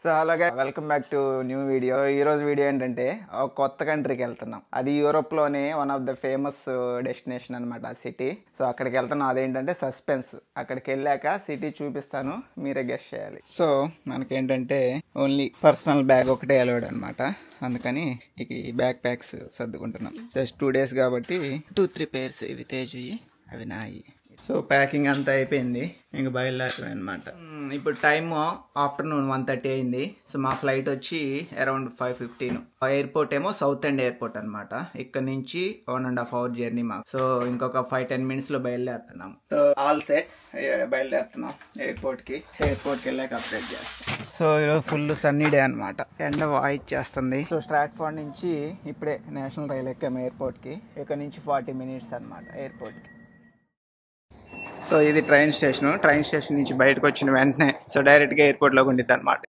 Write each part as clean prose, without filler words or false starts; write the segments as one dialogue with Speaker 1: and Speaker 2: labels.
Speaker 1: So అలాగే welcome back to new video. ఈరోజు video ఏంటంటే ఒక కొత్త కంట్రీకి వెళ్తున్నాం. అది యూరోప్లోనే one of the famous destination అనమాట ఆ సిటీ. సో అక్కడికి వెళ్తున్నాం. అదేంటంటే సస్పెన్స్. అక్కడికి వెళ్ళాక సిటీ చూపిస్తాను, మీరే గెస్ చేయాలి. సో మనకేంటంటే ఓన్లీ పర్సనల్ బ్యాగ్ ఒకటే అలౌడ్ అనమాట. అందుకని ఈ బ్యాక్ ప్యాక్స్ సర్దుకుంటున్నాం. జస్ట్ 2 days కాబట్టి 2-3 pairs ఇవి తేజీ, అవి నాయి. సో ప్యాకింగ్ అంతా అయిపోయింది, ఇంక బయలుదేరాం అనమాట. ఇప్పుడు టైమ్ ఆఫ్టర్నూన్ 1:30 అయింది. సో మా ఫ్లైట్ వచ్చి అరౌండ్ 5:15. ఎయిర్పోర్ట్ ఏమో సౌత్ ఎండ్ ఎయిర్పోర్ట్ అనమాట. ఇక్కడ నుంచి 1.5 hour జర్నీ మాకు. సో ఇంకొక 5-10 minutes లో బయలుదేరుతున్నాం. సో ఆల్ సెట్, బయలుదేరుతున్నాం ఎయిర్పోర్ట్కి వెళ్ళాక అప్డేట్ చేస్తాం. సో ఈరోజు ఫుల్ సన్నీ డే అనమాట. ఎండ వాయిచ్చేస్తుంది. సో స్ట్రాట్ఫోర్డ్ నుంచి ఇప్పుడే నేషనల్ రైల్ ఎక్కాము ఎయిర్పోర్ట్కి. ఇక్కడ నుంచి 40 minutes అనమాట ఎయిర్పోర్ట్కి. సో ఇది ట్రైన్ స్టేషన్ నుంచి బయటకు వచ్చిన వెంటనే సో డైరెక్ట్గా ఎయిర్పోర్ట్లోకి ఉండిద్ది అనమాట.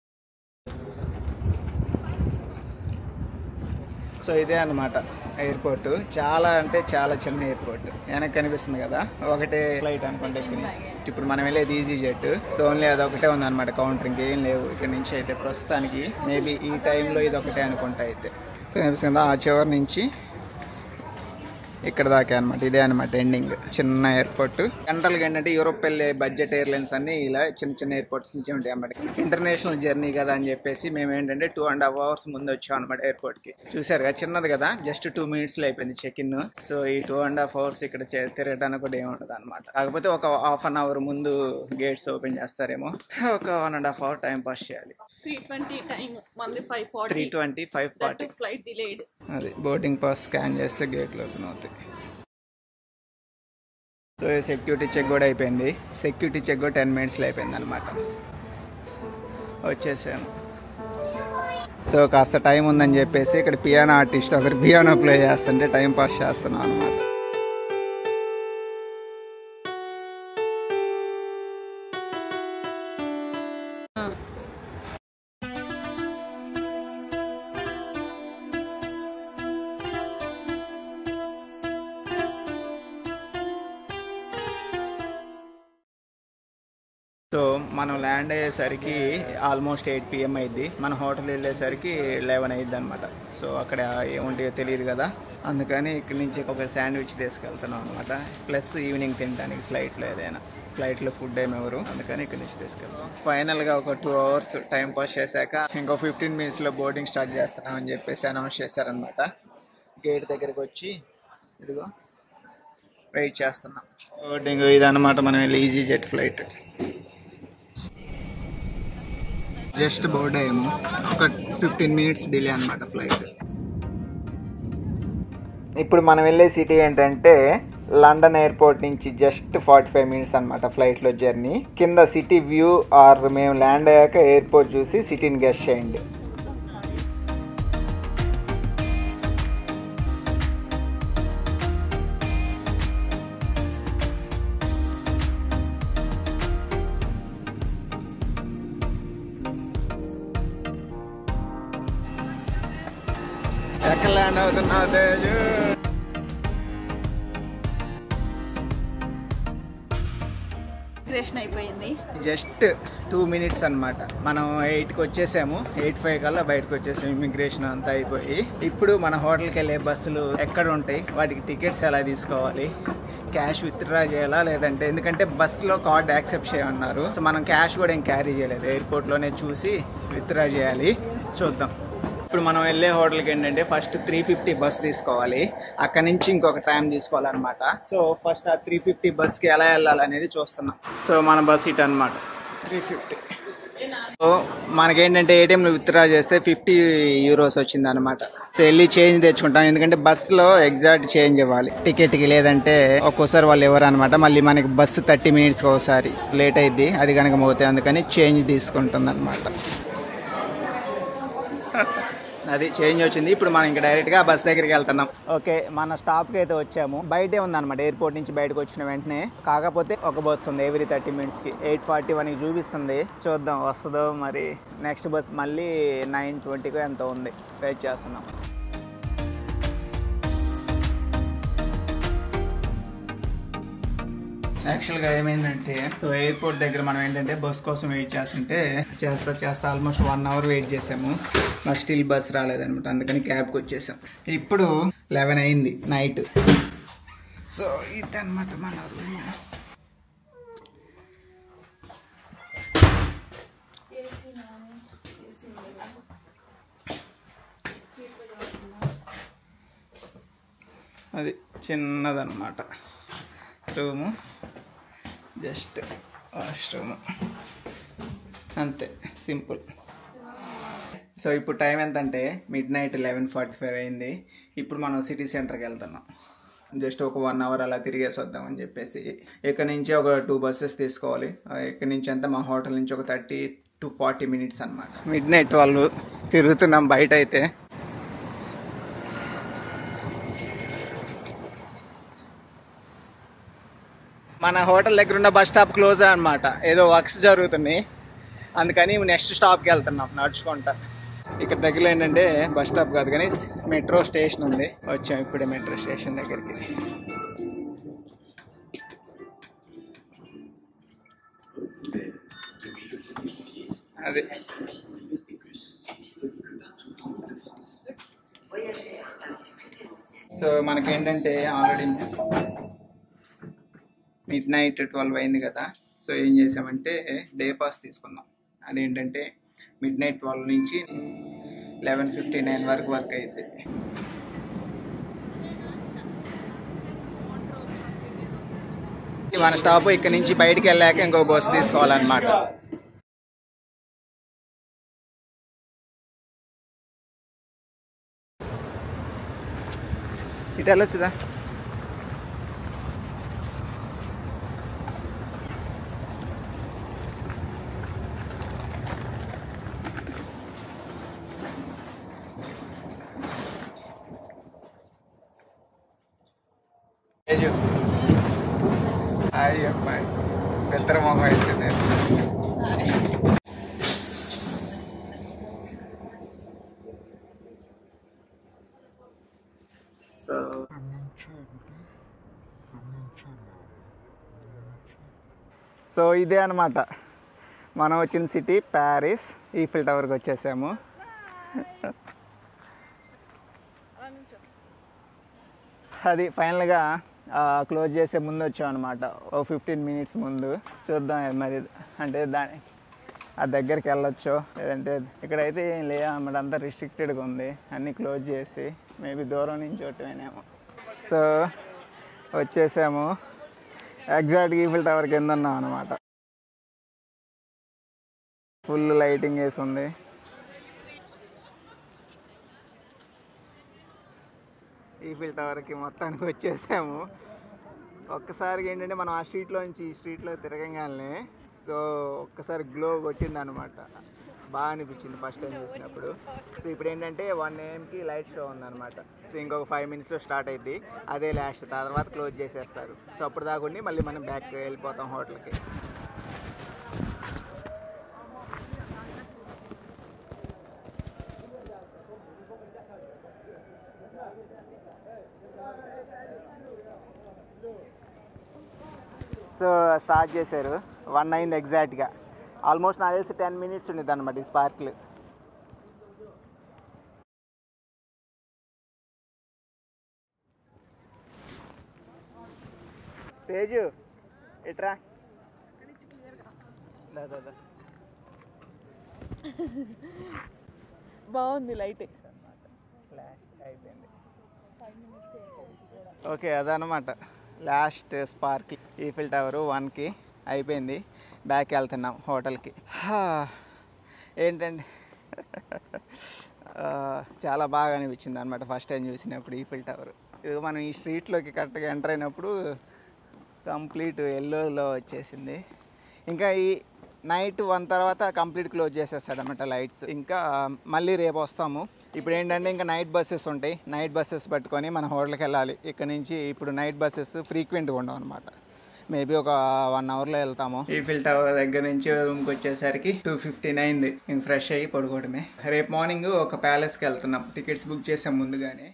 Speaker 1: సో ఇదే అనమాట ఎయిర్పోర్ట్. చాలా అంటే చాలా చిన్న ఎయిర్పోర్ట్. వెనక్కి కనిపిస్తుంది కదా, ఒకటే ఫ్లైట్ అనుకుంటే ఇక్కడ నుంచి. ఇప్పుడు మనం వెళ్ళేది ఈజీ జెట్. సో ఓన్లీ అదొకటే ఉందన్నమాట కౌంటర్, ఇంకేం లేవు ఇక్కడ నుంచి అయితే ప్రస్తుతానికి. మేబీ ఈ టైంలో ఇది ఒకటే అనుకుంటా అయితే. సో కనిపిస్తుంది ఆ చివరి నుంచి ఇక్కడ దాకా అనమాట. ఇదే అనమాట ఎండింగ్. చిన్న ఎయిర్పోర్ట్. జనరల్గా ఏంటంటే యూరోప్ వెళ్ళే బడ్జెట్ ఎయిర్లైన్స్ అన్ని ఇలా చిన్న ఎయిర్పోర్ట్స్ నుంచి ఉంటాయి అన్నమాట. ఇంటర్నేషనల్ జర్నీ కదా అని చెప్పేసి మేము ఏంటంటే 2.5 hours ముందు వచ్చాం అనమాట ఎయిర్పోర్ట్కి. చూసారు కదా, చిన్నది కదా, జస్ట్ 2 minutes లో అయిపోయింది చెక్ ఇన్. సో ఈ 2.5 hours ఇక్కడ తిరగడానికి కూడా ఏముండదు అనమాట. కాకపోతే ఒక 1/2 hour ముందు గేట్స్ ఓపెన్ చేస్తారేమో. ఒక 1.5 hour టైం పాస్ చేయాలి.
Speaker 2: 3:20 టైం, మంది 5:40.
Speaker 1: 3:20, 5:40
Speaker 2: ఫ్లైట్ డిలేడ్.
Speaker 1: అది బోర్డింగ్ పాస్ స్కాన్ చేస్తే గేట్లు ఓపెన్ అవుతాయి. సో సెక్యూరిటీ చెక్ కూడా అయిపోయింది. సెక్యూరిటీ చెక్ కూడా 10 minutes అయిపోయింది అనమాట. వచ్చేసాను. సో కాస్త టైం ఉందని చెప్పేసి ఇక్కడ పియానో ఆర్టిస్ట్ ఒకరు పియానో ప్లే చేస్తుంటే టైం పాస్ చేస్తున్నాం అనమాట. సో మనం ల్యాండ్ అయ్యేసరికి ఆల్మోస్ట్ 8 PM అయింది. మన హోటల్ వెళ్ళేసరికి 11 అయింది అనమాట. సో అక్కడ ఏముంటాయో తెలియదు కదా, అందుకని ఇక్కడ నుంచి ఒక శాండ్విచ్ తీసుకెళ్తున్నాం అనమాట. ప్లస్ ఈవినింగ్ తినడానికి ఫ్లైట్లో ఫుడ్ ఏమి ఎవరు, అందుకని ఇక్కడ నుంచి తీసుకెళ్తాం. ఫైనల్గా ఒక 2 hours టైం పాస్ చేశాక ఇంకో 15 minutes బోర్డింగ్ స్టార్ట్ చేస్తున్నాం అని చెప్పేసి అనౌన్స్ చేశారనమాట. గేట్ దగ్గరికి వచ్చి ఇదిగో వెయిట్ చేస్తున్నాం. బోర్డింగ్ ఇదన్నమాట. మనం వెళ్ళి easy jet flight. Just board అయ్యాము. ఒక 15 minutes డిలే అనమాట ఫ్లైట్. ఇప్పుడు మనం వెళ్ళే సిటీ ఏంటంటే లండన్ ఎయిర్పోర్ట్ నుంచి జస్ట్ 45 minutes అనమాట ఫ్లైట్లో జర్నీ. కింద సిటీ వ్యూ ఆర్ మేము ల్యాండ్ అయ్యాక ఎయిర్పోర్ట్ చూసి సిటీని గెస్ చేయండి. ఎక్కడ ల్యాండ్ అవుతున్నా తేజు?
Speaker 2: అయిపోయింది.
Speaker 1: జస్ట్ 2 minutes అనమాట. మనం 8కి వచ్చేసాము. 8:05 కల్లా బయటకు వచ్చేసాము. ఇమిగ్రేషన్ అంతా అయిపోయి ఇప్పుడు మన హోటల్కి వెళ్ళే బస్సులు ఎక్కడ ఉంటాయి, వాటికి టికెట్స్ ఎలా తీసుకోవాలి, క్యాష్ విత్డ్రా చేయాలా లేదంటే, ఎందుకంటే బస్సులో కార్డ్ యాక్సెప్ట్ చేయమన్నారు. సో మనం క్యాష్ కూడా ఏం క్యారీ చేయలేదు, ఎయిర్పోర్ట్లోనే చూసి విత్డ్రా చేయాలి. చూద్దాం. ఇప్పుడు మనం వెళ్ళే హోటల్కి ఏంటంటే ఫస్ట్ 350 బస్ తీసుకోవాలి. అక్కడి నుంచి ఇంకొక ట్రామ్ తీసుకోవాలన్నమాట. సో ఫస్ట్ ఆ 350 బస్కి ఎలా వెళ్ళాలనేది చూస్తున్నాం. సో మన బస్ ఇట్ అనమాట 350. సో మనకేంటంటే ఏటీఎంలో విత్డ్రా చేస్తే 50 euros వచ్చింది అనమాట. సో వెళ్ళి చేంజ్ తెచ్చుకుంటాం, ఎందుకంటే బస్సులో ఎగ్జాక్ట్ చేంజ్ ఇవ్వాలి టికెట్కి. లేదంటే ఒక్కోసారి వాళ్ళు ఎవరు అనమాట. మళ్ళీ మనకి బస్సు 30 minutes ఒకసారి లేట్ అయింది, అది కనుక పోతే, అందుకని చేంజ్ తీసుకుంటుంది అనమాట. అది చేంజ్ వచ్చింది. ఇప్పుడు మనం ఇంకా డైరెక్ట్గా బస్ దగ్గరికి వెళ్తున్నాం. ఓకే, మన స్టాప్కి అయితే వచ్చాము. బయటే ఉందన్నమాట ఎయిర్పోర్ట్ నుంచి బయటకు వచ్చిన వెంటనే. కాకపోతే ఒక బస్ ఉంది ఎవ్రీ 30 minutesకి. 8:41కి చూపిస్తుంది. చూద్దాం వస్తుందో మరి. నెక్స్ట్ బస్ మళ్ళీ 9:20కో ఎంతో ఉంది. వెయిట్ చేస్తున్నాం. యాక్చువల్గా ఏమైందంటే ఎయిర్పోర్ట్ దగ్గర మనం ఏంటంటే బస్ కోసం వెయిట్ చేస్తా ఆల్మోస్ట్ 1 అవర్ వెయిట్ చేసాము. మరి స్టిల్ బస్ రాలేదనమాట. అందుకని క్యాబ్కి వచ్చేసాం. ఇప్పుడు 11 అయింది నైట్. సో ఇదన్నమాట మన రూమ్. అది చిన్నదన్నమాట రూము, జస్ట్ వాష్రూమ్ అంతే, సింపుల్. సో ఇప్పుడు టైం ఎంతంటే మిడ్-నైట్ 11:45 అయింది. ఇప్పుడు మనం సిటీ సెంటర్కి వెళ్తున్నాం. జస్ట్ ఒక 1 అవర్ అలా తిరిగేసి వద్దామని చెప్పేసి. ఇక్కడ నుంచి ఒక 2 బస్సెస్ తీసుకోవాలి. ఇక్కడ నుంచి అంతా మా హోటల్ నుంచి ఒక 30 to 40 minutes అనమాట. మిడ్-నైట్ 12 తిరుగుతున్నాం బయట. అయితే మన హోటల్ దగ్గర ఉన్న బస్ స్టాప్ క్లోజ్ అనమాట. ఏదో వర్క్స్ జరుగుతున్నాయి, అందుకని నెక్స్ట్ స్టాప్కి వెళ్తున్నాం నడుచుకుంటా. ఇక్కడ దగ్గరలో ఏంటంటే బస్ స్టాప్ కాదు కానీ మెట్రో స్టేషన్ ఉంది. వచ్చాం ఇప్పుడే మెట్రో స్టేషన్ దగ్గరికి. అదే సో మనకేంటంటే ఆల్రెడీ మిడ్-నైట్ 12 అయింది కదా. సో ఏం చేసామంటే డే పాస్ తీసుకున్నాం. అదేంటంటే మిడ్-నైట్ 12 నుంచి 11:59 వరకు వర్క్ అయింది. మన స్టాప్ ఇక్కడ నుంచి బయటికి వెళ్ళాక ఇంకో బస్సు తీసుకోవాలన్నమాట. ఇటు వెళ్ళొచ్చుదా? అయ్యో పెద్ద మొహం వేసింది. సో ఇదే అనమాట మనం వచ్చిన సిటీ, ప్యారిస్. ఈఫిల్ టవర్కి వచ్చేసాము. అది ఫైనల్గా క్లోజ్ చేసే ముందు వచ్చాం అనమాట. ఓ 15 minutes ముందు. చూద్దాం మరి, అంటే ఆ దగ్గరికి వెళ్ళొచ్చో లేదంటే. ఇక్కడైతే ఏం లేదు అన్నమాట, అంతా రిస్ట్రిక్టెడ్గా ఉంది. అన్నీ క్లోజ్ చేసి మేబీ దూరం నుంచి చూడటమేనేమో. సో వచ్చేసాము. ఎగ్జాక్ట్గా ఈఫిల్ టవర్ కింద ఉన్నాం అనమాట. ఫుల్ లైటింగ్ వేసి ఉంది. ఈఫిల్ టవర్కి మొత్తానికి వచ్చేసాము. ఒక్కసారిగా ఏంటంటే మనం ఆ స్ట్రీట్లోంచి ఈ స్ట్రీట్లో తిరగంగానే సో ఒక్కసారి గ్లో కొట్టింది అనమాట. బాగా అనిపించింది ఫస్ట్ టైం చూసినప్పుడు. సో ఇప్పుడు ఏంటంటే 1 AM లైట్ షో ఉందన్నమాట. సో ఇంకొక 5 minutesలో స్టార్ట్ అయింది. అదే లాస్ట్, తర్వాత క్లోజ్ చేసేస్తారు. సో అప్పుడు దాకుండి మళ్ళీ మనం బ్యాక్ వెళ్ళిపోతాం హోటల్కి. సో స్టార్ట్ చేశారు. 1 అయింది ఎగ్జాక్ట్గా. ఆల్మోస్ట్ నాకు తెలిసి 10 minutes ఉండేది అనమాట ఈ స్పార్క్లు. తేజు ఎట్రా
Speaker 2: బాగుంది లైట్.
Speaker 1: అయిపోయింది. ఓకే అదనమాట లాస్ట్ స్పార్క్. ఈఫిల్ టవర్ 1కి అయిపోయింది. బ్యాక్ వెళ్తున్నాం హోటల్కి. ఏంటండి చాలా బాగా అనిపించింది అనమాట ఫస్ట్ టైం చూసినప్పుడు ఈఫిల్ టవర్. ఇది మనం ఈ స్ట్రీట్లోకి కరెక్ట్గా ఎంటర్ అయినప్పుడు కంప్లీట్ ఎల్లోలో వచ్చేసింది. ఇంకా ఈ నైట్ 1 తర్వాత కంప్లీట్ క్లోజ్ చేసేస్తాడనమాట లైట్స్. ఇంకా మళ్ళీ రేపు వస్తాము. ఇప్పుడు ఏంటంటే ఇంకా నైట్ బస్సెస్ ఉంటాయి. నైట్ బస్సెస్ పట్టుకొని మన హోటల్కి వెళ్ళాలి. ఇక్కడ నుంచి ఇప్పుడు నైట్ బస్సెస్ ఫ్రీక్వెంట్గా ఉండవు అనమాట. మేబీ ఒక 1 అవర్లో వెళ్తాము. ఈఫిల్ టవర్ దగ్గర నుంచి రూమ్కి వచ్చేసరికి 2:15 అయింది. ఇంక ఫ్రెష్ అయ్యి పడుకోవడమే. రేపు మార్నింగ్ ఒక ప్యాలెస్కి వెళ్తున్నాం. టికెట్స్ బుక్ చేసాం ముందుగానే.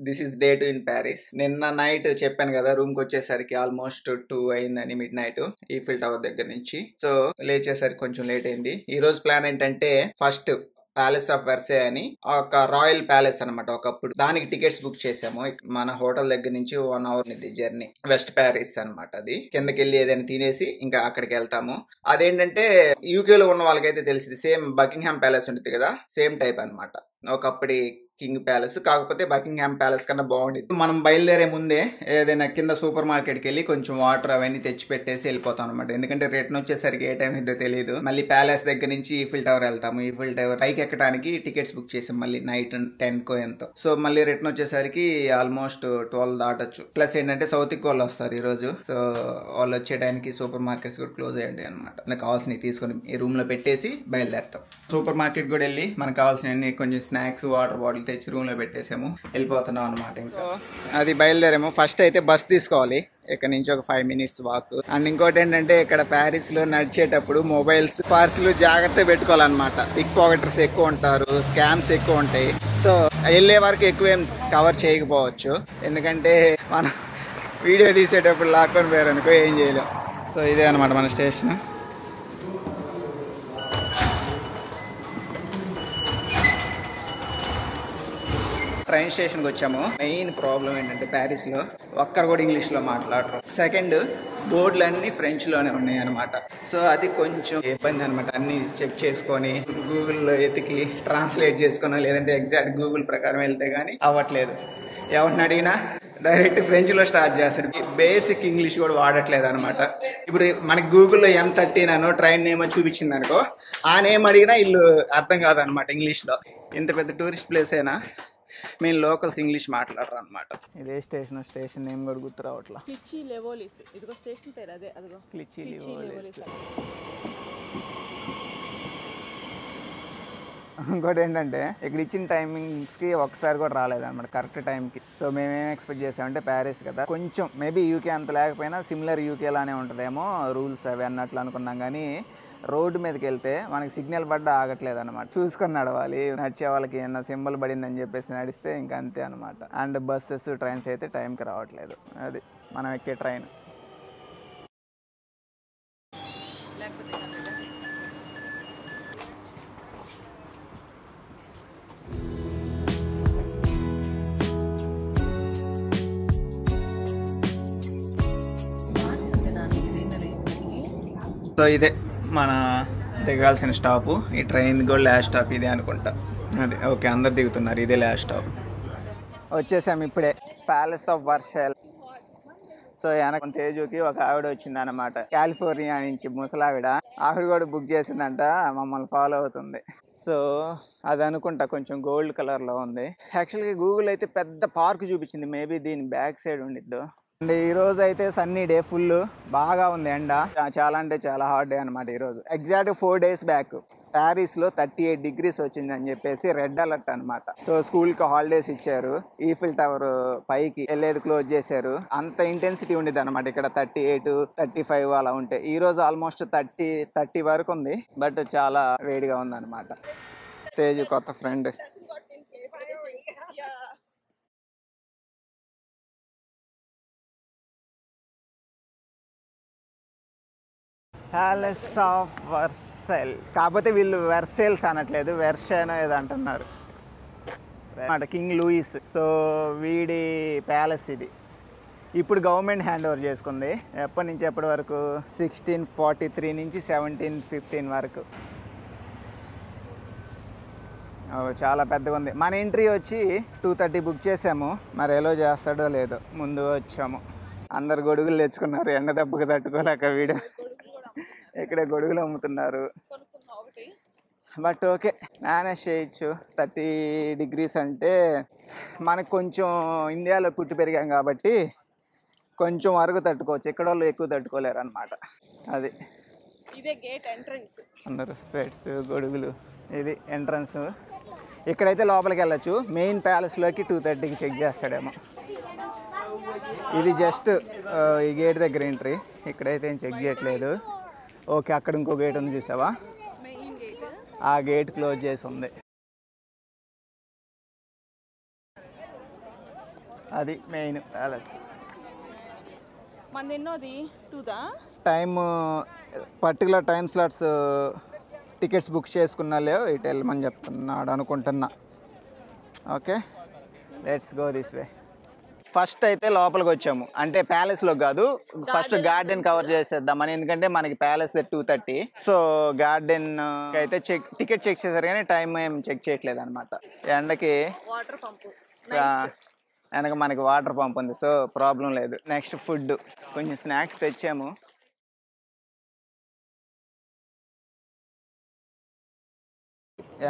Speaker 1: This is day 2 in Paris. నిన్న నైట్ చెప్పాను కదా, రూమ్ కి వచ్చేసరికి ఆల్మోస్ట్ 2 అయిందని, మిడ్ నైట్ ఈఫిల్ టవర్ దగ్గర నుంచి. సో లేచేసరికి కొంచెం లేట్ అయింది. ఈ రోజు ప్లాన్ ఏంటంటే, ఫస్ట్ ప్యాలెస్ ఆఫ్ వర్సే అని ఒక రాయల్ ప్యాలెస్ అనమాట ఒకప్పుడు, దానికి టికెట్స్ బుక్ చేసాము. మన హోటల్ దగ్గర నుంచి 1 అవర్ ఇది జర్నీ. వెస్ట్ ప్యారిస్ అనమాట. అది కిందకి వెళ్ళి ఏదైనా తినేసి ఇంకా అక్కడికి వెళ్తాము. అదేంటంటే యూకే లో ఉన్న వాళ్ళకైతే తెలిసింది, సేమ్ బకింగ్హామ్ ప్యాలెస్ ఉంటుంది కదా, సేమ్ టైప్ అనమాట. ఒకప్పటి కింగ్ ప్యాలెస్, కాకపోతే బకింగ్హామ్ ప్యాలెస్ కన్నా బాగుండేది. మనం బయలుదేరే ముందే ఏదైనా కింద సూపర్ మార్కెట్కి వెళ్ళి కొంచెం వాటర్ అవన్నీ తెచ్చి పెట్టేసి వెళ్ళిపోతాం అనమాట. ఎందుకంటే రిటర్న్ వచ్చేసరికి ఏ టైం అయితే తెలియదు. మళ్ళీ ప్యాలెస్ దగ్గర నుంచి ఈఫిల్ టవర్ వెళ్తాము. ఈఫిల్ టవర్ పైకి ఎక్కడానికి టికెట్స్ బుక్ చేసాం మళ్ళీ నైట్ 10 కో ఎంతో. సో మళ్ళీ రిటర్న్ వచ్చేసరికి ఆల్మోస్ట్ 12 దాటొచ్చు. ప్లస్ ఏంటంటే సౌత్ వాళ్ళు వస్తారు ఈ రోజు. సో వాళ్ళు వచ్చే టైంకి సూపర్ మార్కెట్స్ కూడా క్లోజ్ అయ్యాయి అనమాట. మనకు కావాల్సినవి తీసుకొని ఈ రూమ్ లో పెట్టేసి బయలుదేరుతాం. సూపర్ మార్కెట్ కూడా వెళ్ళి మనకు కావాల్సిన కొంచెం స్నాక్స్, వాటర్ బాటిల్ తెచ్చి రూమ్ లో పెట్టేసాము, వెళ్ళిపోతున్నాం అనమాట. ఇంకా అది బయలుదేరాము. ఫస్ట్ అయితే బస్ తీసుకోవాలి, ఇక్కడ నుంచి ఒక 5 మినిట్స్ వాక్. అండ్ ఇంకోటి ఏంటంటే, ఇక్కడ ప్యారిస్ లో నడిచేటప్పుడు మొబైల్స్, పర్సులు జాగ్రత్త పెట్టుకోవాలన్నమాట. పిక్ పాకెటర్స్ ఎక్కువ ఉంటారు, స్కామ్స్ ఎక్కువ ఉంటాయి. సో వెళ్ళే వరకు ఎక్కువ ఏం కవర్ చేయకపోవచ్చు, ఎందుకంటే మనం వీడియో తీసేటప్పుడు లాక్కొని పోయారు అనుకో ఏం చేయలేం. సో ఇదే అనమాట మన స్టేషన్. ట్రైన్ స్టేషన్కి వచ్చాము. మెయిన్ ప్రాబ్లం ఏంటంటే, ప్యారిస్ లో ఒక్కరు కూడా ఇంగ్లీష్ లో మాట్లాడరు. సెకండ్, బోర్డులు అన్ని ఫ్రెంచ్ లోనే ఉన్నాయి అనమాట. సో అది కొంచెం ఇబ్బంది అనమాట. అన్ని చెక్ చేసుకొని గూగుల్లో ఎతికి ట్రాన్స్లేట్ చేసుకున్నా, లేదంటే ఎగ్జాక్ట్ గూగుల్ ప్రకారం వెళ్తే గానీ అవ్వట్లేదు. ఎవరిని అడిగినా డైరెక్ట్ ఫ్రెంచ్ లో స్టార్ట్ చేస్తాడు. బేసిక్ ఇంగ్లీష్ కూడా వాడట్లేదు అనమాట. ఇప్పుడు మనకి గూగుల్లో M13 అనో ట్రైన్ నేమో చూపించింది అనుకో, ఆ నేమ్ అడిగినా వీళ్ళు అర్థం కాదనమాట ఇంగ్లీష్ లో. ఇంత పెద్ద టూరిస్ట్ ప్లేస్ అయినా మేము లోకల్స్ ఇంగ్లీష్ మాట్లాడరు అనమాట. ఇదే స్టేషన్, స్టేషన్ నేమ్ కూడా గుర్తు రావట్లా.
Speaker 2: క్లిచీ లెవోలిస్, ఇదిగో స్టేషన్ పేరు అదే. అదిగో
Speaker 1: క్లిచీ లెవోలిస్. ఇంకోటి ఏంటంటే, ఇక్కడ ఇచ్చిన టైమింగ్స్కి ఒకసారి కూడా రాలేదన్నమాట కరెక్ట్ టైంకి. సో మేమేం ఎక్స్పెక్ట్ చేసామంటే, ప్యారిస్ కదా, కొంచెం మేబీ యూకే అంత లేకపోయినా సిమిలర్ యూకే లానే ఉంటుందేమో రూల్స్ అవి అన్నట్లు అనుకున్నాం. కానీ రోడ్డు మీదకి వెళ్తే మనకి సిగ్నల్ పడ్డా ఆగట్లేదు అనమాట. చూసుకొని నడవాలి. నడిచే వాళ్ళకి ఏమన్నా సింబల్ పడిందని చెప్పేసి నడిస్తే ఇంకా అంతే అనమాట. అండ్ బస్సెస్, ట్రైన్స్ అయితే టైంకి రావట్లేదు. అది మనం ఎక్కే ట్రైన్. సో ఇదే మన దిగాల్సిన స్టాపు. ఈ ట్రైన్ కూడా లాస్ట్ స్టాప్ ఇదే అనుకుంటా. అదే ఓకే, అందరు దిగుతున్నారు, ఇదే లాస్ట్ స్టాప్. వచ్చేసాము ఇప్పుడే ప్యాలెస్ ఆఫ్ వర్సెల్. సో వెనక తేజుకి ఒక ఆవిడ వచ్చింది అనమాట, కాలిఫోర్నియా నుంచి ముసలావిడ. ఆవిడ కూడా బుక్ చేసిందంట, మమ్మల్ని ఫాలో అవుతుంది. సో అది అనుకుంటా కొంచెం గోల్డ్ కలర్లో ఉంది. యాక్చువల్గా గూగుల్ అయితే పెద్ద పార్క్ చూపించింది, మేబీ దీని బ్యాక్ సైడ్ ఉండిద్దు. అండ్ ఈ రోజు అయితే సన్నీ డే, ఫుల్ బాగా ఉంది ఎండ. చాలా అంటే చాలా హాట్ డే అనమాట ఈరోజు. ఎగ్జాక్ట్ 4 days బ్యాక్ ప్యారిస్ లో 38 degrees వచ్చింది అని చెప్పేసి రెడ్ అలర్ట్ అనమాట. సో స్కూల్ కి హాలిడేస్ ఇచ్చారు. ఈఫిల్ టవర్ పైకి వెళ్ళేది క్లోజ్ చేశారు. అంత ఇంటెన్సిటీ ఉండేది అనమాట ఇక్కడ. 38, 35 అలా ఉంటే, ఈ రోజు ఆల్మోస్ట్ 30 వరకు ఉంది. బట్ చాలా వేడిగా ఉంది అనమాట. తేజు కొత్త ఫ్రెండ్. ప్యాలెస్ ఆఫ్ వర్సెల్, కాకపోతే వీళ్ళు వెర్సెల్స్ అనట్లేదు, వెర్షన్ ఏదో అంటున్నారు. King Louis. సో వీడి ప్యాలెస్ ఇది. ఇప్పుడు గవర్నమెంట్ హ్యాండ్ ఓవర్ చేసుకుంది. ఎప్పటి నుంచి ఎప్పటి వరకు? 1643 నుంచి 1715 వరకు. చాలా పెద్దగా ఉంది. మన ఎంట్రీ వచ్చి 2:30 బుక్ చేసాము. మరి ఎలా చేస్తాడో లేదో. ముందు వచ్చాము, అందరు గొడుగులు తెచ్చుకున్నారు, ఎండ దెబ్బకి తట్టుకోలేక. వీడు ఇక్కడ గొడుగులు అమ్ముతున్నారు. బట్ ఓకే, మేనేజ్ చేయొచ్చు. 30 degrees అంటే మనకు కొంచెం ఇండియాలో పుట్టి పెరిగాం కాబట్టి కొంచెం వరకు తట్టుకోవచ్చు. ఇక్కడ వాళ్ళు ఎక్కువ తట్టుకోలేరు అనమాట. అది
Speaker 2: ఇదే గేట్ ఎంట్రన్స్.
Speaker 1: అందరూ స్పెట్స్, గొడుగులు. ఇది ఎంట్రన్స్. ఇక్కడైతే లోపలికి వెళ్ళచ్చు. మెయిన్ ప్యాలెస్లోకి 2:30కి చెక్ చేస్తాడేమో. ఇది జస్ట్ ఈ గేట్ దగ్గర ఎంట్రీ. ఇక్కడైతే ఏం చెక్ చేయట్లేదు. ఓకే, అక్కడ ఇంకో గేట్ ఉంది చూసావా, ఆ గేట్ క్లోజ్ చేసి ఉంది. అది మెయిన్ ప్యాలెస్.
Speaker 2: మన ఎన్నోది 2దా?
Speaker 1: Time particular time slots tickets book చేసుకున్నా లేవు ఇటు వెళ్ళమని చెప్తున్నాడు అనుకుంటున్నా. Okay, let's go this way. First అయితే లోపలికి వచ్చాము, అంటే ప్యాలెస్లో కాదు, ఫస్ట్ గార్డెన్ కవర్ చేసేద్దామని. ఎందుకంటే మనకి ప్యాలెస్ 2:30, సో గార్డెన్ అయితే టికెట్ చెక్ చేశారు కానీ టైం ఏం చెక్ చేయట్లేదు అనమాట. ఎండకి
Speaker 2: వాటర్ పంపు.
Speaker 1: వెనక మనకి వాటర్ పంప్ ఉంది, సో ప్రాబ్లం లేదు. నెక్స్ట్ ఫుడ్, కొంచెం స్నాక్స్ తెచ్చాము.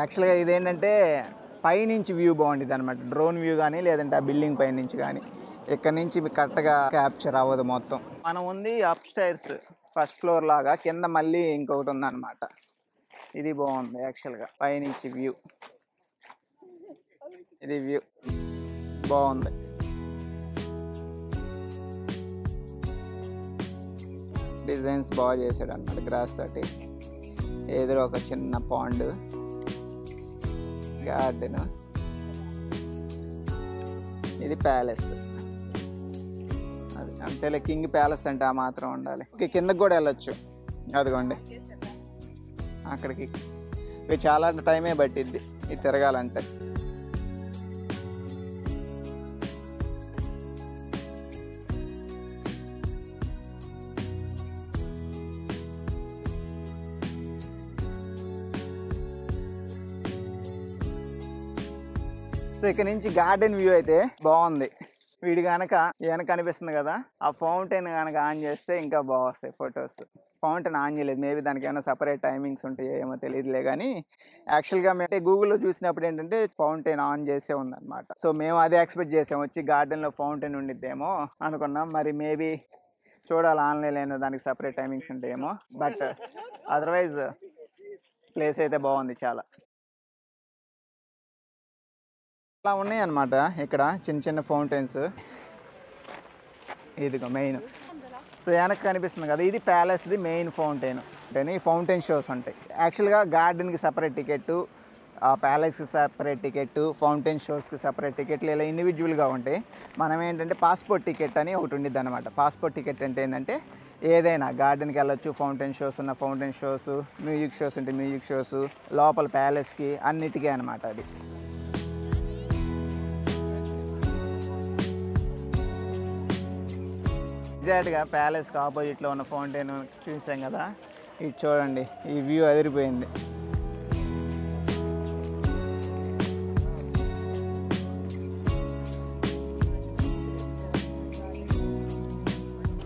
Speaker 1: యాక్చువల్గా ఇదేంటంటే పైనుంచి వ్యూ బాగుంటుంది అనమాట, డ్రోన్ వ్యూ కానీ లేదంటే ఆ బిల్డింగ్ పై నుంచి కానీ. ఇక్కడ నుంచి కరెక్ట్గా క్యాప్చర్ అవ్వదు మొత్తం. మనం ఉంది అప్ స్టైర్స్, ఫస్ట్ ఫ్లోర్ లాగా, కింద మళ్ళీ ఇంకొకటి ఉందన్నమాట. ఇది బాగుంది యాక్చువల్గా పైనుంచి వ్యూ. ఇది వ్యూ బాగుంది. డిజైన్స్ బాగా చేశాడు అన్నమాట గ్రాస్ తోటి. ఎదురు ఒక చిన్న పాండ్, గార్డెన్. ఇది ప్యాలెస్. అది అంతేలే, కింగ్ ప్యాలెస్ అంటే ఆ మాత్రం ఉండాలి. ఓకే, కిందకి కూడా వెళ్ళొచ్చు. అదిగోండి అక్కడికి. ఇవి చాలా టైమే పట్టిద్ది ఇది తిరగాలంటే. సో ఇక్కడ నుంచి గార్డెన్ వ్యూ అయితే బాగుంది. వీడి కనుక వెనక కనిపిస్తుంది కదా, ఆ ఫౌంటైన్ కనుక ఆన్ చేస్తే ఇంకా బాగా వస్తాయి ఫొటోస్. ఫౌంటైన్ ఆన్ చేయలేదు, మేబీ దానికి ఏమైనా సపరేట్ టైమింగ్స్ ఉంటాయో ఏమో తెలియదులే. కానీ యాక్చువల్గా మేము గూగుల్లో చూసినప్పుడు ఏంటంటే ఫౌంటైన్ ఆన్ చేసే ఉందన్నమాట. సో మేము అదే ఎక్స్పెక్ట్ చేసాం, వచ్చి గార్డెన్లో ఫౌంటైన్ ఉండిద్దేమో అనుకున్నాం. మరి మేబీ చూడాలి, ఆన్లైన్లో దానికి సపరేట్ టైమింగ్స్ ఉంటాయేమో. బట్ అదర్వైజ్ ప్లేస్ అయితే బాగుంది చాలా. అలా ఉన్నాయి అన్నమాట ఇక్కడ చిన్న చిన్న ఫౌంటైన్స్. ఇదిగో మెయిన్. సో వెనక్కి కనిపిస్తుంది కదా, ఇది ప్యాలెస్ది మెయిన్ ఫౌంటైన్. అంటే ఈ ఫౌంటైన్ షోస్ ఉంటాయి. యాక్చువల్గా గార్డెన్కి సపరేట్ టికెట్టు, ప్యాలెస్కి సపరేట్ టికెట్టు, ఫౌంటైన్ షోస్కి సపరేట్ టికెట్లు, ఇలా ఇండివిజువల్గా ఉంటాయి. మనం ఏంటంటే పాస్పోర్ట్ టికెట్ అని ఒకటి ఉండిద్ది అనమాట. పాస్పోర్ట్ టికెట్ అంటే ఏంటంటే ఏదైనా గార్డెన్కి వెళ్ళొచ్చు, ఫౌంటైన్ షోస్ ఉన్న ఫౌంటైన్ షోస్, మ్యూజిక్ షోస్ ఉంటే మ్యూజిక్ షోస్, లోపల ప్యాలెస్కి అన్నిటికీ అనమాట అది. ఎగ్జాక్ట్గా ప్యాలెస్కి ఆపోజిట్లో ఉన్న ఫౌంటైన్ చూసాం కదా, ఇటు చూడండి, ఈ వ్యూ అదిరిపోయింది.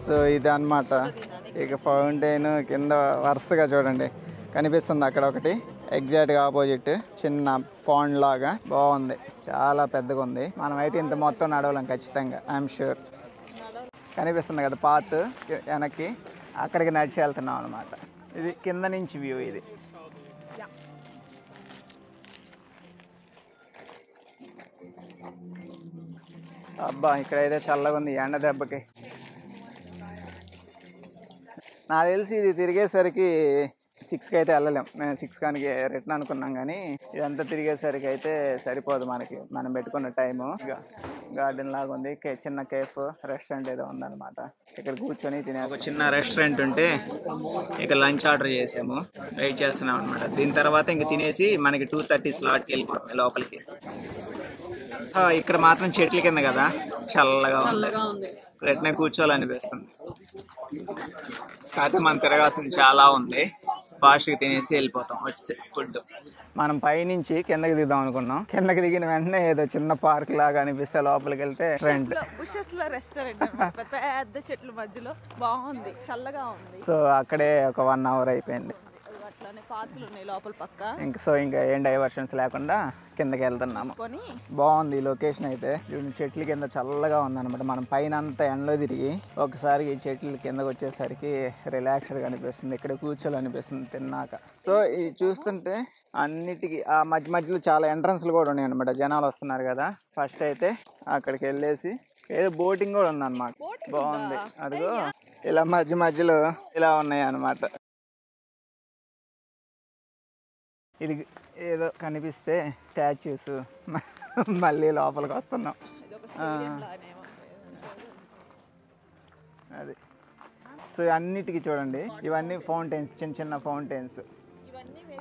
Speaker 1: సో ఇది అన్నమాట. ఇక ఫౌంటైన్ కింద వరుసగా చూడండి కనిపిస్తుంది, అక్కడ ఒకటి ఎగ్జాక్ట్గా ఆపోజిట్ చిన్న పాండ్ లాగా బాగుంది, చాలా పెద్దగా ఉంది. మనమైతే ఇంత మొత్తం నడవలేం ఖచ్చితంగా, ఐఎమ్ షూర్. కనిపిస్తుంది కదా పాత్ వెనక్కి, అక్కడికి నడిచి వెళ్తున్నాం అనమాట. ఇది కింద నుంచి వ్యూ. ఇది అబ్బా, ఇక్కడైతే చల్లగా ఉంది ఎండ దెబ్బకి. నాకు తెలిసి ఇది తిరిగేసరికి 6కి అయితే వెళ్ళలేం. మేము 6 కానీ రిటర్న్ అనుకున్నాం, కానీ ఇదంతా తిరిగేసరికి అయితే సరిపోదు మనకి, మనం పెట్టుకున్న టైము. గార్డెన్ లాగా ఉంది, చిన్న కేఫ్ రెస్టారెంట్ ఏదో ఉందన్నమాట. ఇక్కడ కూర్చొని తినే ఒక చిన్న రెస్టారెంట్ ఉంటే ఇక లంచ్ ఆర్డర్ చేసాము, వెయిట్ చేస్తున్నాం అనమాట. దీని తర్వాత ఇంక తినేసి మనకి 2:30 స్లాట్కి వెళ్ళిపోతాం లోపలికి. ఇక్కడ మాత్రం చెట్ల కింద కదా, చల్లగా ఉంది, వెంటనే కూర్చోవాలనిపిస్తుంది. కాకపోతే మనం తిరగాల్సింది చాలా ఉంది, ఫాస్ట్గా తినేసి వెళ్ళిపోతాం. వచ్చే ఫుడ్ మనం పైనుంచి కిందకి దిగుదాం అనుకున్నాం. కిందకి దిగిన వెంటనే ఏదో చిన్న పార్క్ లాగా అనిపిస్తే లోపలికి వెళ్తే
Speaker 2: రెస్టారెంట్ పెద్ద చెట్ల మధ్యలో బాగుంది, చల్లగా ఉంది.
Speaker 1: సో అక్కడే ఒక 1 అవర్ అయిపోయింది.
Speaker 2: అట్లానే పార్కులు ఉన్నాయి లోపల పక్క.
Speaker 1: ఇంకా ఏం డైవర్షన్స్ లేకుండా కిందకి వెళ్తున్నాము. బాగుంది ఈ లొకేషన్ అయితే. చెట్ల కింద చల్లగా ఉందన్నమాట. మనం పైన అంతా ఎండలో తిరిగి ఒకసారి ఈ చెట్ల కిందకి వచ్చేసరికి రిలాక్స్డ్గా అనిపిస్తుంది, ఇక్కడ కూర్చోాలనిపిస్తుంది తిన్నాక. సో ఇది చూస్తుంటే అన్నిటికీ ఆ మధ్య మధ్యలో చాలా ఎంట్రన్స్లు కూడా ఉన్నాయి అనమాట. జనాలు వస్తున్నారు కదా. ఫస్ట్ అయితే అక్కడికి వెళ్ళేసి ఏదో బోటింగ్ కూడా ఉందన్నమాట, బాగుంది. అదిగో ఇలా మధ్య మధ్యలో ఇలా ఉన్నాయి అన్నమాట. ఇది ఏదో కనిపిస్తే స్టాచ్యూస్, మళ్ళీ లోపలికి వస్తున్నాం. అది. సో అన్నిటికీ చూడండి, ఇవన్నీ ఫౌంటైన్స్, చిన్న చిన్న ఫౌంటైన్స్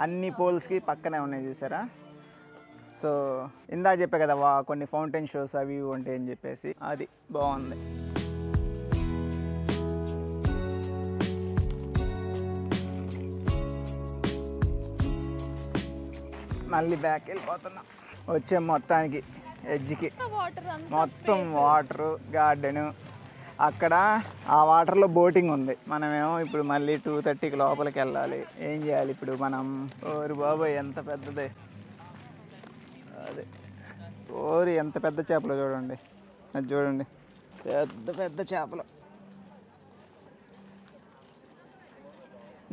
Speaker 1: అన్ని పోల్స్కి పక్కనే ఉన్నాయి చూసారా. సో ఇందా చెప్పే కదా కొన్ని ఫౌంటైన్ షోస్ అవి ఇవి ఉంటాయి అని చెప్పేసి, అది బాగుంది. మళ్ళీ బ్యాక్ వెళ్ళిపోతున్నాం. వచ్చే మొత్తానికి ఎడ్జ్కి మొత్తం వాటరు, గార్డెను. అక్కడ ఆ వాటర్లో బోటింగ్ ఉంది. మనమేమో ఇప్పుడు మళ్ళీ 2:30కి లోపలికి వెళ్ళాలి. ఏం చేయాలి ఇప్పుడు మనం? ఓరి బాబోయ్ ఎంత పెద్దదే, అదే ఓరి ఎంత పెద్ద చేపలు చూడండి. అది చూడండి, పెద్ద పెద్ద చేపలు.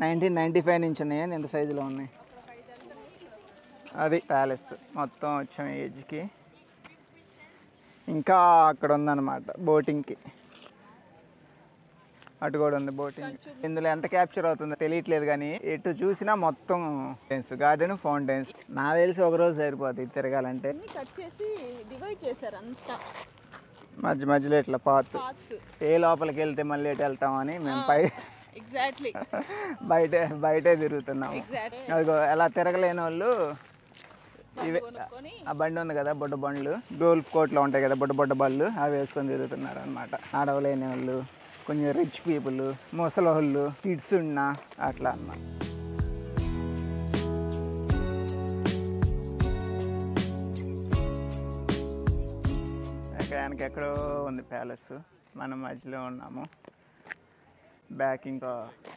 Speaker 1: 1995 నుంచి ఉన్నాయి, ఎంత సైజులో ఉన్నాయి. అది ప్యాలెస్ మొత్తం వచ్చాం ఏజ్కి. ఇంకా అక్కడ ఉందన్నమాట బోటింగ్కి, అటు కూడా ఉంది బోటింగ్. ఇందులో ఎంత క్యాప్చర్ అవుతుందో తెలియట్లేదు కానీ ఎటు చూసినా మొత్తం గార్డెన్, ఫౌంటైన్స్. నాకు తెలిసి ఒకరోజు సరిపోతుంది తిరగాలంటే. మధ్య మధ్యలో ఇట్లా పాత్, ఏ లోపలికి వెళ్తే మళ్ళీ ఎటు వెళ్తామని మేము బయటే తిరుగుతున్నాము. అదిగో అలా తిరగలేని వాళ్ళు ఇవే, ఆ బండి ఉంది కదా, బొడ్డ బండ్లు, గోల్ఫ్ కోర్ట్లో ఉంటాయి కదా బొడ్డ బళ్ళు, అవి వేసుకొని తిరుగుతున్నారు అనమాట. ఆడవలేని వాళ్ళు, కొంచెం రిచ్ పీపుల్, ముసలి వాళ్ళు, కిడ్స్ ఉన్నా అట్లా అన్నమాట. ఎక్కడో ఉంది ప్యాలెస్, మనం మధ్యలో ఉన్నాము. బ్యాక్ ఇంకా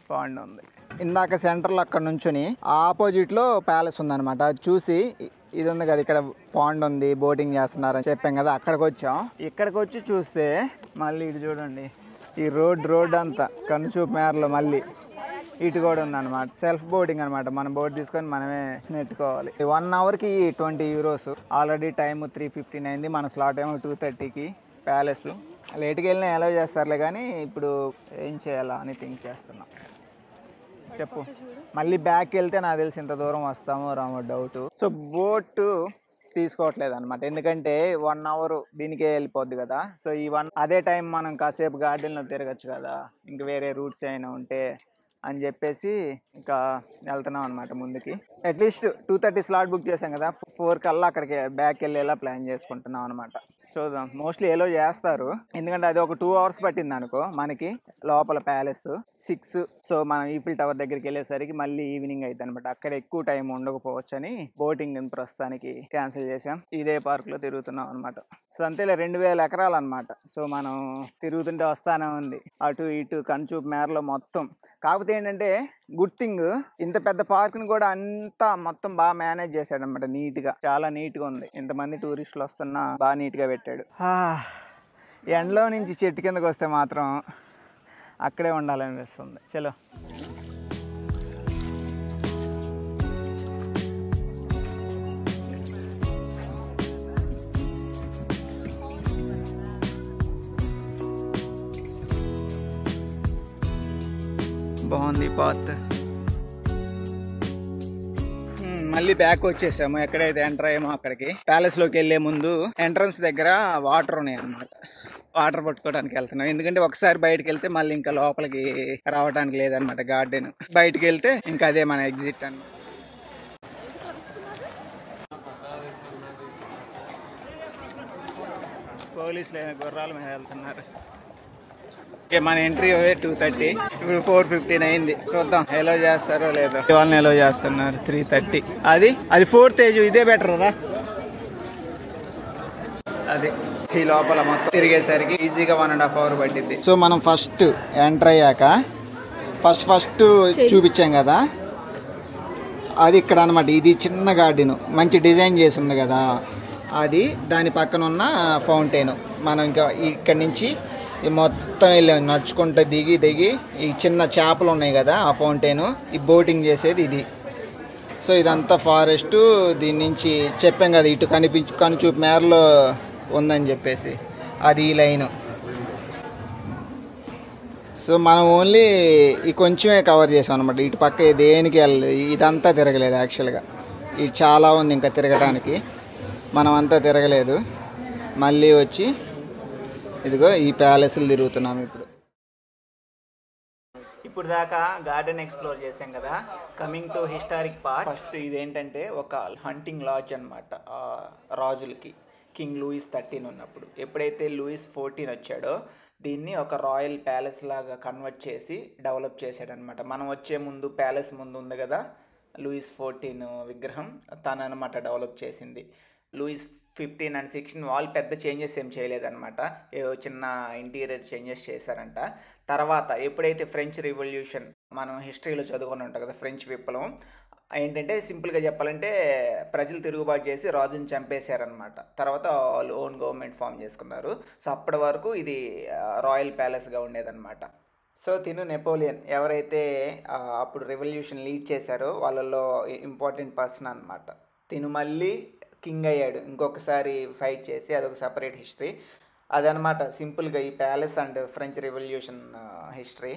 Speaker 1: పాండ్ ఉంది. ఇందాక సెంటర్లో అక్కడ నుంచుని ఆపోజిట్లో ప్యాలెస్ ఉందన్నమాట. అది చూసి ఇది ఉంది కదా, ఇక్కడ పాండ్ ఉంది, బోటింగ్ చేస్తున్నారని చెప్పాం కదా, అక్కడికి వచ్చాం. ఇక్కడికి వచ్చి చూస్తే మళ్ళీ ఇటు చూడండి, ఈ రోడ్ అంతా కనుచూపు మేరలో మళ్ళీ ఇటు కూడా ఉందన్నమాట. సెల్ఫ్ బోటింగ్ అనమాట. మనం బోట్ తీసుకొని మనమే నెట్టుకోవాలి. 1 అవర్కి €20. ఆల్రెడీ టైం 3:15 అయింది. మన స్లాట్ ఏమో 2:30కి. ప్యాలెస్ లేట్కి వెళ్ళినా అలౌ చేస్తారులే కానీ ఇప్పుడు ఏం చేయాలా అని థింక్ చేస్తున్నాం. చెప్పు. మళ్ళీ బ్యాక్ వెళ్తే నాకు తెలిసి ఇంత దూరం వస్తామో రామో డౌట్. సో బోటు తీసుకోవట్లేదు అనమాట, ఎందుకంటే 1 అవర్ దీనికే వెళ్ళిపోద్ది కదా. సో ఈ అదే టైం మనం కాసేపు గార్డెన్లో తిరగచ్చు కదా, ఇంక వేరే రూట్స్ అయినా ఉంటే అని చెప్పేసి ఇంకా వెళ్తున్నాం అనమాట ముందుకి. అట్లీస్ట్ 2:30 స్లాట్ బుక్ చేసాం కదా, 4 కల్లా అక్కడికి బ్యాక్ వెళ్ళేలా ప్లాన్ చేసుకుంటున్నాం అనమాట. చూద్దాం, మోస్ట్లీ ఎలో చేస్తారు, ఎందుకంటే అది ఒక 2 అవర్స్ పట్టింది అనుకో మనకి లోపల ప్యాలెస్ 6. సో మనం ఈఫిల్ టవర్ దగ్గరికి వెళ్ళేసరికి మళ్ళీ ఈవినింగ్ అయితే అనమాట. అక్కడ ఎక్కువ టైం ఉండకపోవచ్చు అని బోటింగ్ ప్రస్తుతానికి క్యాన్సిల్ చేసాం. ఇదే పార్క్ లో తిరుగుతున్నాం అనమాట. సో అంతేలే, 2000 ఎకరాలు అనమాట. సో మనం తిరుగుతుంటే వస్తానే ఉంది అటు ఇటు కనుచూపు మేరలో మొత్తం. కాకపోతే ఏంటంటే గుడ్ థింగ్, ఇంత పెద్ద పార్క్ని కూడా అంతా మొత్తం బాగా మేనేజ్ చేశాడు అనమాట. నీట్గా, చాలా నీట్గా ఉంది. ఇంతమంది టూరిస్టులు వస్తున్నా బాగా నీట్గా పెట్టాడు. ఎండలో నుంచి చెట్టు కిందకు వస్తే మాత్రం అక్కడే ఉండాలనిపిస్తుంది. చలో. బాగుంది పాత్. మళ్ళీ బ్యాక్ వచ్చేసాము. ఎక్కడైతే ఎంటర్ అయ్యామో అక్కడికి. ప్యాలెస్ లోకి వెళ్లే ముందు ఎంట్రన్స్ దగ్గర వాటర్ ఉన్నాయి అన్నమాట. వాటర్ పట్టుకోవడానికి వెళ్తున్నాం, ఎందుకంటే ఒకసారి బయటకు వెళ్తే మళ్ళీ ఇంకా లోపలికి రావడానికి లేదనమాట. గార్డెన్ బయటకు వెళ్తే ఇంకా అదే మన ఎగ్జిట్ అన్నమాట. పోలీసులు గుర్రాల మీద వెళ్తున్నారు. మన ఎంట్రీ 2:30, ఇప్పుడు 4:15 అయింది. చూద్దాం ఎలో చేస్తారో లేదో. వాళ్ళని ఎలో చేస్తున్నారు 3:30. అది 4th ఏజ్, ఇదే బెటర్ రా. అది ఈ లోపల మొత్తం తిరిగేసరికి ఈజీగా 1.5 అవర్ పట్టింది. సో మనం ఫస్ట్ ఎంటర్ అయ్యాక ఫస్ట్ చూపించాం కదా, అది ఇక్కడ అనమాట. ఇది చిన్న గార్డెన్, మంచి డిజైన్ చేసి ఉంది కదా అది. దాని పక్కన ఉన్న ఫౌంటైన్. మనం ఇంకా ఇక్కడి నుంచి మొత్తం వెళ్ళాము నడుచుకుంటూ దిగి ఈ చిన్న చేపలు ఉన్నాయి కదా ఆ ఫౌంటైన్, ఈ బోటింగ్ చేసేది ఇది. సో ఇదంతా ఫారెస్ట్. దీని నుంచి చెప్పాం కదా ఇటు కనుచూపు మేరలో ఉందని చెప్పేసి, అది ఈ లైన్. సో మనం ఓన్లీ ఈ కొంచెమే కవర్ చేసాం అనమాట. ఇటు పక్క దేనికి వెళ్ళలేదు, ఇదంతా తిరగలేదు యాక్చువల్గా. ఇది చాలా ఉంది ఇంకా తిరగడానికి, మనం అంతా తిరగలేదు. మళ్ళీ వచ్చి ఇదిగో ఈ ప్యాలెస్లు తిరుగుతున్నాం ఇప్పుడు. ఇప్పుడు దాకా గార్డెన్ ఎక్స్ప్లోర్ చేసాం కదా. Coming to historic part. First ఇదేంటంటే ఒక హంటింగ్ లాడ్జ్ అనమాట. రాజులకి కింగ్ లూయిస్ 13 ఉన్నప్పుడు. ఎప్పుడైతే లూయిస్ 14 వచ్చాడో దీన్ని ఒక రాయల్ ప్యాలెస్ లాగా కన్వర్ట్ చేసి డెవలప్ చేశాడనమాట. మనం వచ్చే ముందు ప్యాలెస్ ముందు ఉంది కదా లూయిస్ 14 విగ్రహం, తను అనమాట డెవలప్ చేసింది. లూయిస్ 15 అండ్ 16 వాళ్ళు పెద్ద చేంజెస్ ఏం చేయలేదన్నమాట. ఏవో చిన్న ఇంటీరియర్ చేంజెస్ చేశారంట. తర్వాత ఎప్పుడైతే ఫ్రెంచ్ రివల్యూషన్ మనం హిస్టరీలో చదువుకొని ఉంటాం కదా, ఫ్రెంచ్ విప్లవం ఏంటంటే సింపుల్గా చెప్పాలంటే ప్రజలు తిరుగుబాటు చేసి రాజుని చంపేశారనమాట. తర్వాత వాళ్ళు ఓన్ గవర్నమెంట్ ఫామ్ చేసుకున్నారు. సో అప్పటి వరకు ఇది రాయల్ ప్యాలెస్గా ఉండేదన్నమాట. సో తిను నెపోలియన్ ఎవరైతే అప్పుడు రెవల్యూషన్ లీడ్ చేశారో వాళ్ళల్లో ఇంపార్టెంట్ పర్సన్ అనమాట. తిను మళ్ళీ కింగ్ అయ్యాడు ఇంకొకసారి ఫైట్ చేసి, అదొక సపరేట్ హిస్టరీ అదనమాట. సింపుల్గా ఈ palace and French revolution history.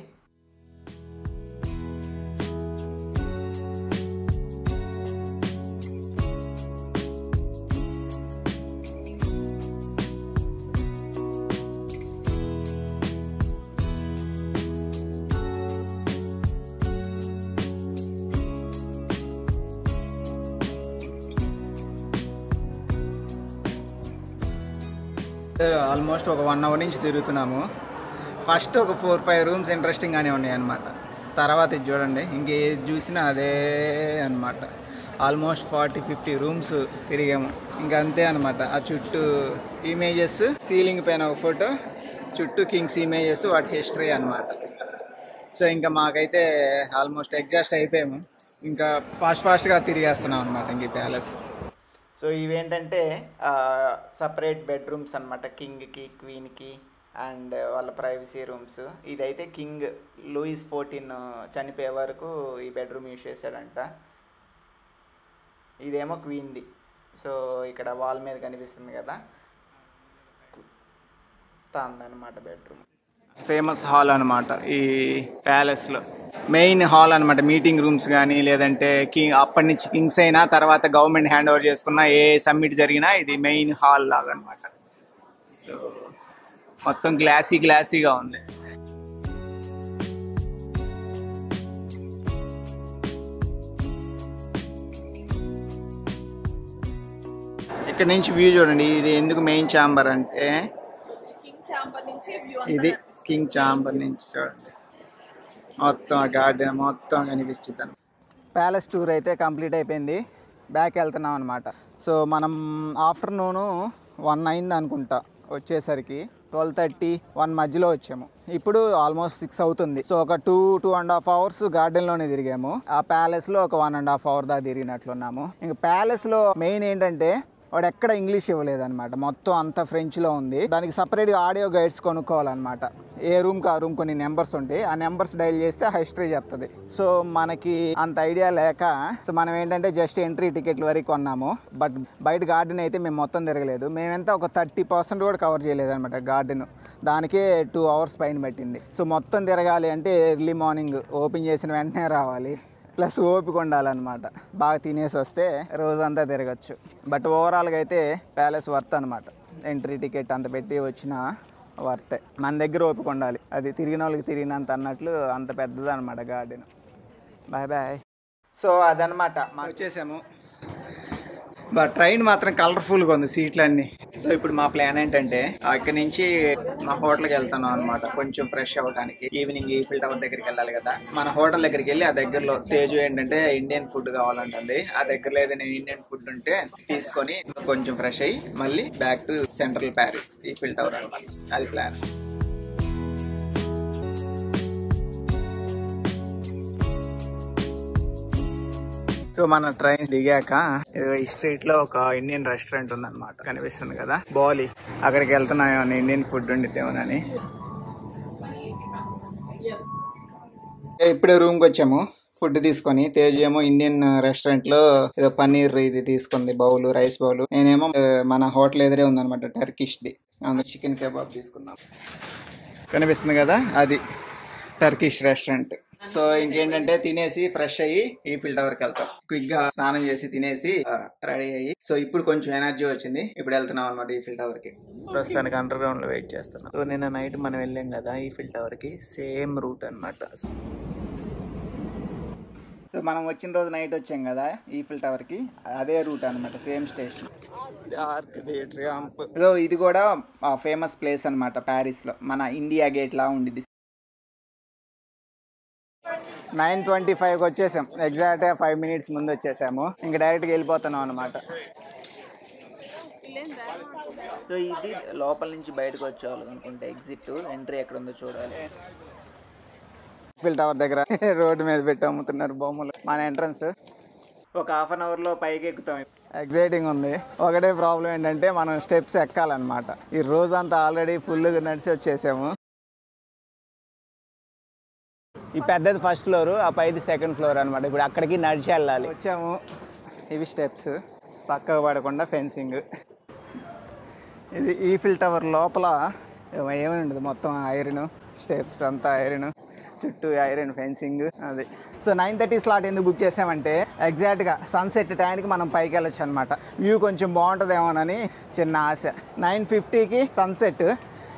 Speaker 1: Almost ఒక 1 అవర్ నుంచి తిరుగుతున్నాము. ఫస్ట్ ఒక 4-5 రూమ్స్ ఇంట్రెస్టింగ్గానే ఉన్నాయి అన్నమాట. తర్వాత ఇది చూడండి, ఇంకేది చూసినా అదే అనమాట. ఆల్మోస్ట్ 40-50 రూమ్స్ తిరిగాము. ఇంకా అంతే అనమాట. ఆ చుట్టూ ఇమేజెస్, సీలింగ్ పైన ఒక ఫోటో, చుట్టూ కింగ్స్ ఇమేజెస్, వాటి హిస్టరీ అనమాట. సో ఇంకా మాకైతే ఆల్మోస్ట్ ఎగ్జాస్ట్ అయిపోయాము. ఇంకా ఫాస్ట్గా తిరిగేస్తున్నాం అనమాట ఇంక ఈ ప్యాలెస్. సో ఇవేంటంటే సపరేట్ బెడ్రూమ్స్ అనమాట, కింగ్కి క్వీన్కి అండ్ వాళ్ళ ప్రైవసీ రూమ్స్. ఇదైతే కింగ్ లూయిస్ 14 చనిపోయే వరకు ఈ బెడ్రూమ్ యూజ్ చేశాడంట. ఇదేమో క్వీన్ది. సో ఇక్కడ వాల్ మీద కనిపిస్తుంది కదా, తాందనమాట బెడ్రూమ్. ఫేమస్ హాల్ అనమాట ఈ ప్యాలెస్లో, మెయిన్ హాల్ అనమాట. మీటింగ్ రూమ్స్ కానీ లేదంటే అప్పటి నుంచి కింగ్స్ అయినా తర్వాత గవర్నమెంట్ హ్యాండ్ ఓవర్ చేసుకున్న ఏ సమ్మిట్ జరిగినా ఇది మెయిన్ హాల్ లాగా అనమాట. సో మొత్తం గ్లాసీగా ఉంది. ఇక్కడ నుంచి వ్యూ చూడండి. ఇది ఎందుకు మెయిన్ ఛాంబర్ అంటే, ఇది కింగ్ ఛాంబర్ నుంచి చూడండి మొత్తం గార్డెన్ మొత్తం కనిపిస్తుంది. ప్యాలెస్ టూర్ అయితే కంప్లీట్ అయిపోయింది. బ్యాక్ వెళ్తున్నాం అనమాట. సో మనం ఆఫ్టర్నూను 1 అయింది అనుకుంటా వచ్చేసరికి. 12:30-1 మధ్యలో వచ్చాము. ఇప్పుడు ఆల్మోస్ట్ 6 అవుతుంది. సో ఒక 2-2.5 అవర్స్ గార్డెన్లోనే తిరిగాము. ఆ ప్యాలెస్లో ఒక 1.5 అవర్ దాకా తిరిగినట్లున్నాము. ఇంకా ప్యాలెస్లో మెయిన్ ఏంటంటే వాడు ఎక్కడ ఇంగ్లీష్ ఇవ్వలేదన్నమాట. మొత్తం అంతా ఫ్రెంచ్లో ఉంది. దానికి సపరేట్గా ఆడియో గైడ్స్ కొనుక్కోవాలన్నమాట. ఏ రూమ్కి ఆ రూమ్ కొన్ని నెంబర్స్ ఉంటాయి. ఆ నెంబర్స్ డైల్ చేస్తే హిస్టరీ చెప్తుంది. సో మనకి అంత ఐడియా లేక సో మనం ఏంటంటే జస్ట్ ఎంట్రీ టికెట్లు వరకు కొన్నాము. బట్ బయట గార్డెన్ అయితే మేము మొత్తం తిరగలేదు. మేమెంతా ఒక 30% కూడా కవర్ చేయలేదన్నమాట గార్డెన్. దానికే 2 అవర్స్ పైన పట్టింది. సో మొత్తం తిరగాలి అంటే ఎర్లీ మార్నింగ్ ఓపెన్ చేసిన వెంటనే రావాలి, ప్లస్ ఓపిక ఉండాలన్నమాట. బాగా తినేసి వస్తే రోజంతా తిరగచ్చు. బట్ ఓవరాల్గా అయితే ప్యాలెస్ వర్త్ అనమాట. ఎంట్రీ టికెట్ అంత పెట్టి వచ్చిన వర్తే. మన దగ్గర ఓపిక ఉండాలి. అది తిరిగిన వాళ్ళకి తిరిగినంత అన్నట్లు అంత పెద్దది అనమాట గార్డెన్. బాయ్. సో అదనమాట మనం వచ్చేసాము. బట్ ట్రైన్ మాత్రం కలర్ఫుల్గా ఉంది సీట్లన్నీ. సో ఇప్పుడు మా ప్లాన్ ఏంటంటే అక్కడి నుంచి మా హోటల్కి వెళ్తాను అనమాట, కొంచెం ఫ్రెష్ అవ్వడానికి. ఈవినింగ్ ఈఫిల్ టవర్ దగ్గరికి వెళ్ళాలి కదా. మన హోటల్ దగ్గరికి వెళ్ళి ఆ దగ్గరలో తేజు ఏంటంటే ఇండియన్ ఫుడ్ కావాలంటుంది. ఆ దగ్గరలో ఏదైనా ఇండియన్ ఫుడ్ ఉంటే తీసుకొని కొంచెం ఫ్రెష్ అయ్యి మళ్ళీ back to central Paris Eiffel tower అనమాట. అది ప్లాన్. సో మన ట్రైన్ దిగాక ఈ స్ట్రీట్ లో ఒక ఇండియన్ రెస్టారెంట్ ఉందన్నమాట, కనిపిస్తుంది కదా, బాలీ. అక్కడికి వెళ్తున్నాం ఇండియన్ ఫుడ్ వండితేమోనని. ఇప్పుడే రూమ్కి వచ్చాము ఫుడ్ తీసుకొని. తేజ్ ఏమో ఇండియన్ రెస్టారెంట్ లో ఏదో పన్నీర్ ఇది తీసుకుంది, బౌల్, రైస్ బౌల్. నేనేమో మన హోటల్ ఎదురే ఉందన్నమాట టర్కిష్ ది, అందులో చికెన్ కబాబ్ తీసుకున్నాం. కనిపిస్తుంది కదా, అది టర్కిష్ రెస్టారెంట్. సో ఇంకేంటంటే తినేసి ఫ్రెష్ అయ్యి ఈఫిల్ టవర్ కి వెళ్తాం. క్విక్ గా స్నానం చేసి తినేసి రెడీ అయ్యి, సో ఇప్పుడు కొంచెం ఎనర్జీ వచ్చింది, ఇప్పుడు వెళ్తున్నాం అనమాట ఈఫిల్ టవర్ కి. ప్రస్తుతానికి అండర్ గ్రౌండ్ లో వెయిట్ చేస్తున్నాం. సో నిన్న నైట్ మనం వెళ్ళాం కదా ఈఫిల్ టవర్ కి, సేమ్ రూట్ అనమాట. సో మనం వచ్చిన రోజు నైట్ వచ్చాం కదా ఈఫిల్ టవర్ కి, అదే రూట్ అనమాట, సేమ్ స్టేషన్. సో ఇది కూడా ఫేమస్ ప్లేస్ అనమాట ప్యారిస్ లో, మన ఇండియా గేట్ లా ఉండిద్ది. 9:25కి వచ్చేసాం, ఎగ్జాక్ట్గా 5 minutes ముందు వచ్చేసాము. ఇంకా డైరెక్ట్గా వెళ్ళిపోతున్నాం అనమాట. సో ఇది లోపల నుంచి బయటకు వచ్చేవాళ్ళు అనుకుంటే ఎగ్జిట్, ఎంట్రీ ఎక్కడ ఉందో చూడాలి. ఈఫిల్ టవర్ దగ్గర రోడ్డు మీద పెట్టి అమ్ముతున్నారు బొమ్మలు. మన ఎంట్రన్స్ ఒక 1/2 hourలో పైకి ఎక్కుతాం. ఎగ్జైటింగ్ ఉంది. ఒకటే ప్రాబ్లం ఏంటంటే మనం స్టెప్స్ ఎక్కాలన్నమాట. ఈ రోజంతా ఆల్రెడీ ఫుల్గా నడిచి వచ్చేసాము. ఈ పెద్దది ఫస్ట్ ఫ్లోర్, ఆ పైది సెకండ్ ఫ్లోర్ అనమాట. ఇప్పుడు అక్కడికి నడిచి వెళ్ళాలి. వచ్చాము, ఇవి స్టెప్స్, పక్కకు పడకుండా ఫెన్సింగ్. ఇది ఈఫిల్ టవర్ లోపల ఏమీ ఉండదు, మొత్తం ఐరన్, స్టెప్స్ అంతా ఐరన్, చుట్టూ ఐరన్ ఫెన్సింగ్. అది సో 9:30 స్లాట్ ఎందుకు బుక్ చేసామంటే ఎగ్జాక్ట్గా సన్సెట్ టైంకి మనం పైకి వెళ్ళొచ్చు అనమాట. వ్యూ కొంచెం బాగుంటుందేమోనని చిన్న ఆశ. 9:50కి సన్సెట్,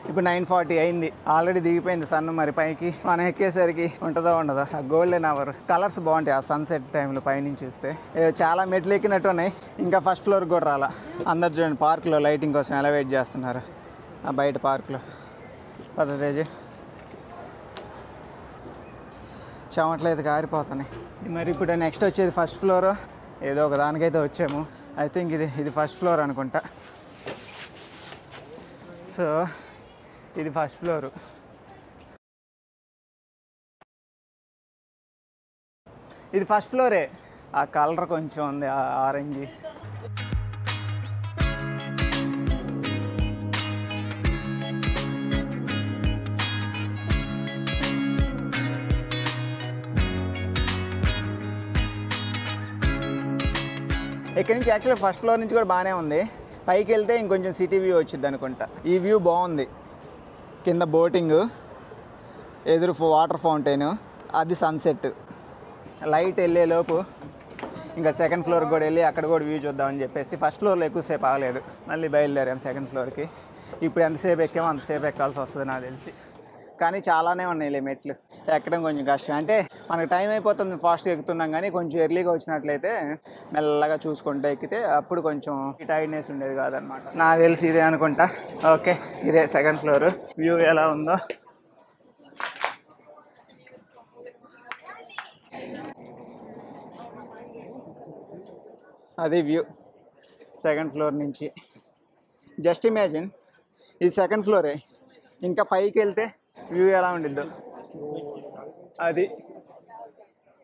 Speaker 1: ఇప్పుడు 9:40 అయింది. ఆల్రెడీ దిగిపోయింది సన్. మరి పైకి మనం ఎక్కేసరికి ఉంటుందో ఉండదో. ఆ గోల్డెన్ అవర్ కలర్స్ బాగుంటాయి ఆ సన్సెట్ టైంలో పైనుంచి చూస్తే. చాలా మెట్లు ఎక్కినట్టు ఉన్నాయి. ఇంకా ఫస్ట్ ఫ్లోర్ కూడా రాలా. అందరు చూడండి పార్క్లో లైటింగ్ కోసం ఎలా వెయిట్ చేస్తున్నారు. ఆ బయట పార్క్లో పద్ధతి చెమట్లేదు కారిపోతున్నాయి. మరి ఇప్పుడు నెక్స్ట్ వచ్చేది ఫస్ట్ ఫ్లోర్. ఏదో ఒక దానికైతే వచ్చాము. ఐ థింక్ ఇది ఫస్ట్ ఫ్లోర్ అనుకుంటా. సో ఇది ఫస్ట్ ఫ్లోరు. ఇది ఫస్ట్ ఫ్లోరే. ఆ కలర్ కొంచెం ఉంది, ఆరెంజ్. ఇక్కడ నుంచి యాక్చువల్గా ఫస్ట్ ఫ్లోర్ నుంచి కూడా బాగానే ఉంది. పైకి వెళ్తే ఇంకొంచెం సిటీ వ్యూ వచ్చింది అనుకుంటా. ఈ వ్యూ బాగుంది. కింద బోటింగ్, ఎదురు వాటర్ ఫౌంటైన్, అది సన్సెట్. లైట్ వెళ్ళేలోపు ఇంకా సెకండ్ ఫ్లోర్కి కూడా వెళ్ళి అక్కడ కూడా వ్యూ చూద్దామని చెప్పేసి ఫస్ట్ ఫ్లోర్లో ఎక్కువసేపు ఆగలేదు, మళ్ళీ బయలుదేరాం సెకండ్ ఫ్లోర్కి. ఇప్పుడు ఎంతసేపు ఎక్కామో అంతసేపు ఎక్కాల్సి వస్తుంది నాకు తెలిసి. కానీ చాలానే ఉన్నాయి మెట్లు, ఎక్కడం కొంచెం కష్టం. అంటే మనకు టైం అయిపోతుంది, ఫాస్ట్గా ఎక్కుతున్నాం. కానీ కొంచెం ఎర్లీగా వచ్చినట్లయితే మెల్లగా చూసుకుంటూ ఎక్కితే అప్పుడు కొంచెం టైర్డ్నెస్ ఉండేది కాదనమాట. నాకు తెలిసి ఇదే అనుకుంటా. ఓకే, ఇదే సెకండ్ ఫ్లోర్. వ్యూ ఎలా ఉందో అది వ్యూ సెకండ్ ఫ్లోర్ నుంచి. జస్ట్ ఇమాజిన్, ఇది సెకండ్ ఫ్లోరే, ఇంకా పైకి వెళ్తే వ్యూ ఎలా ఉండిద్దో. అది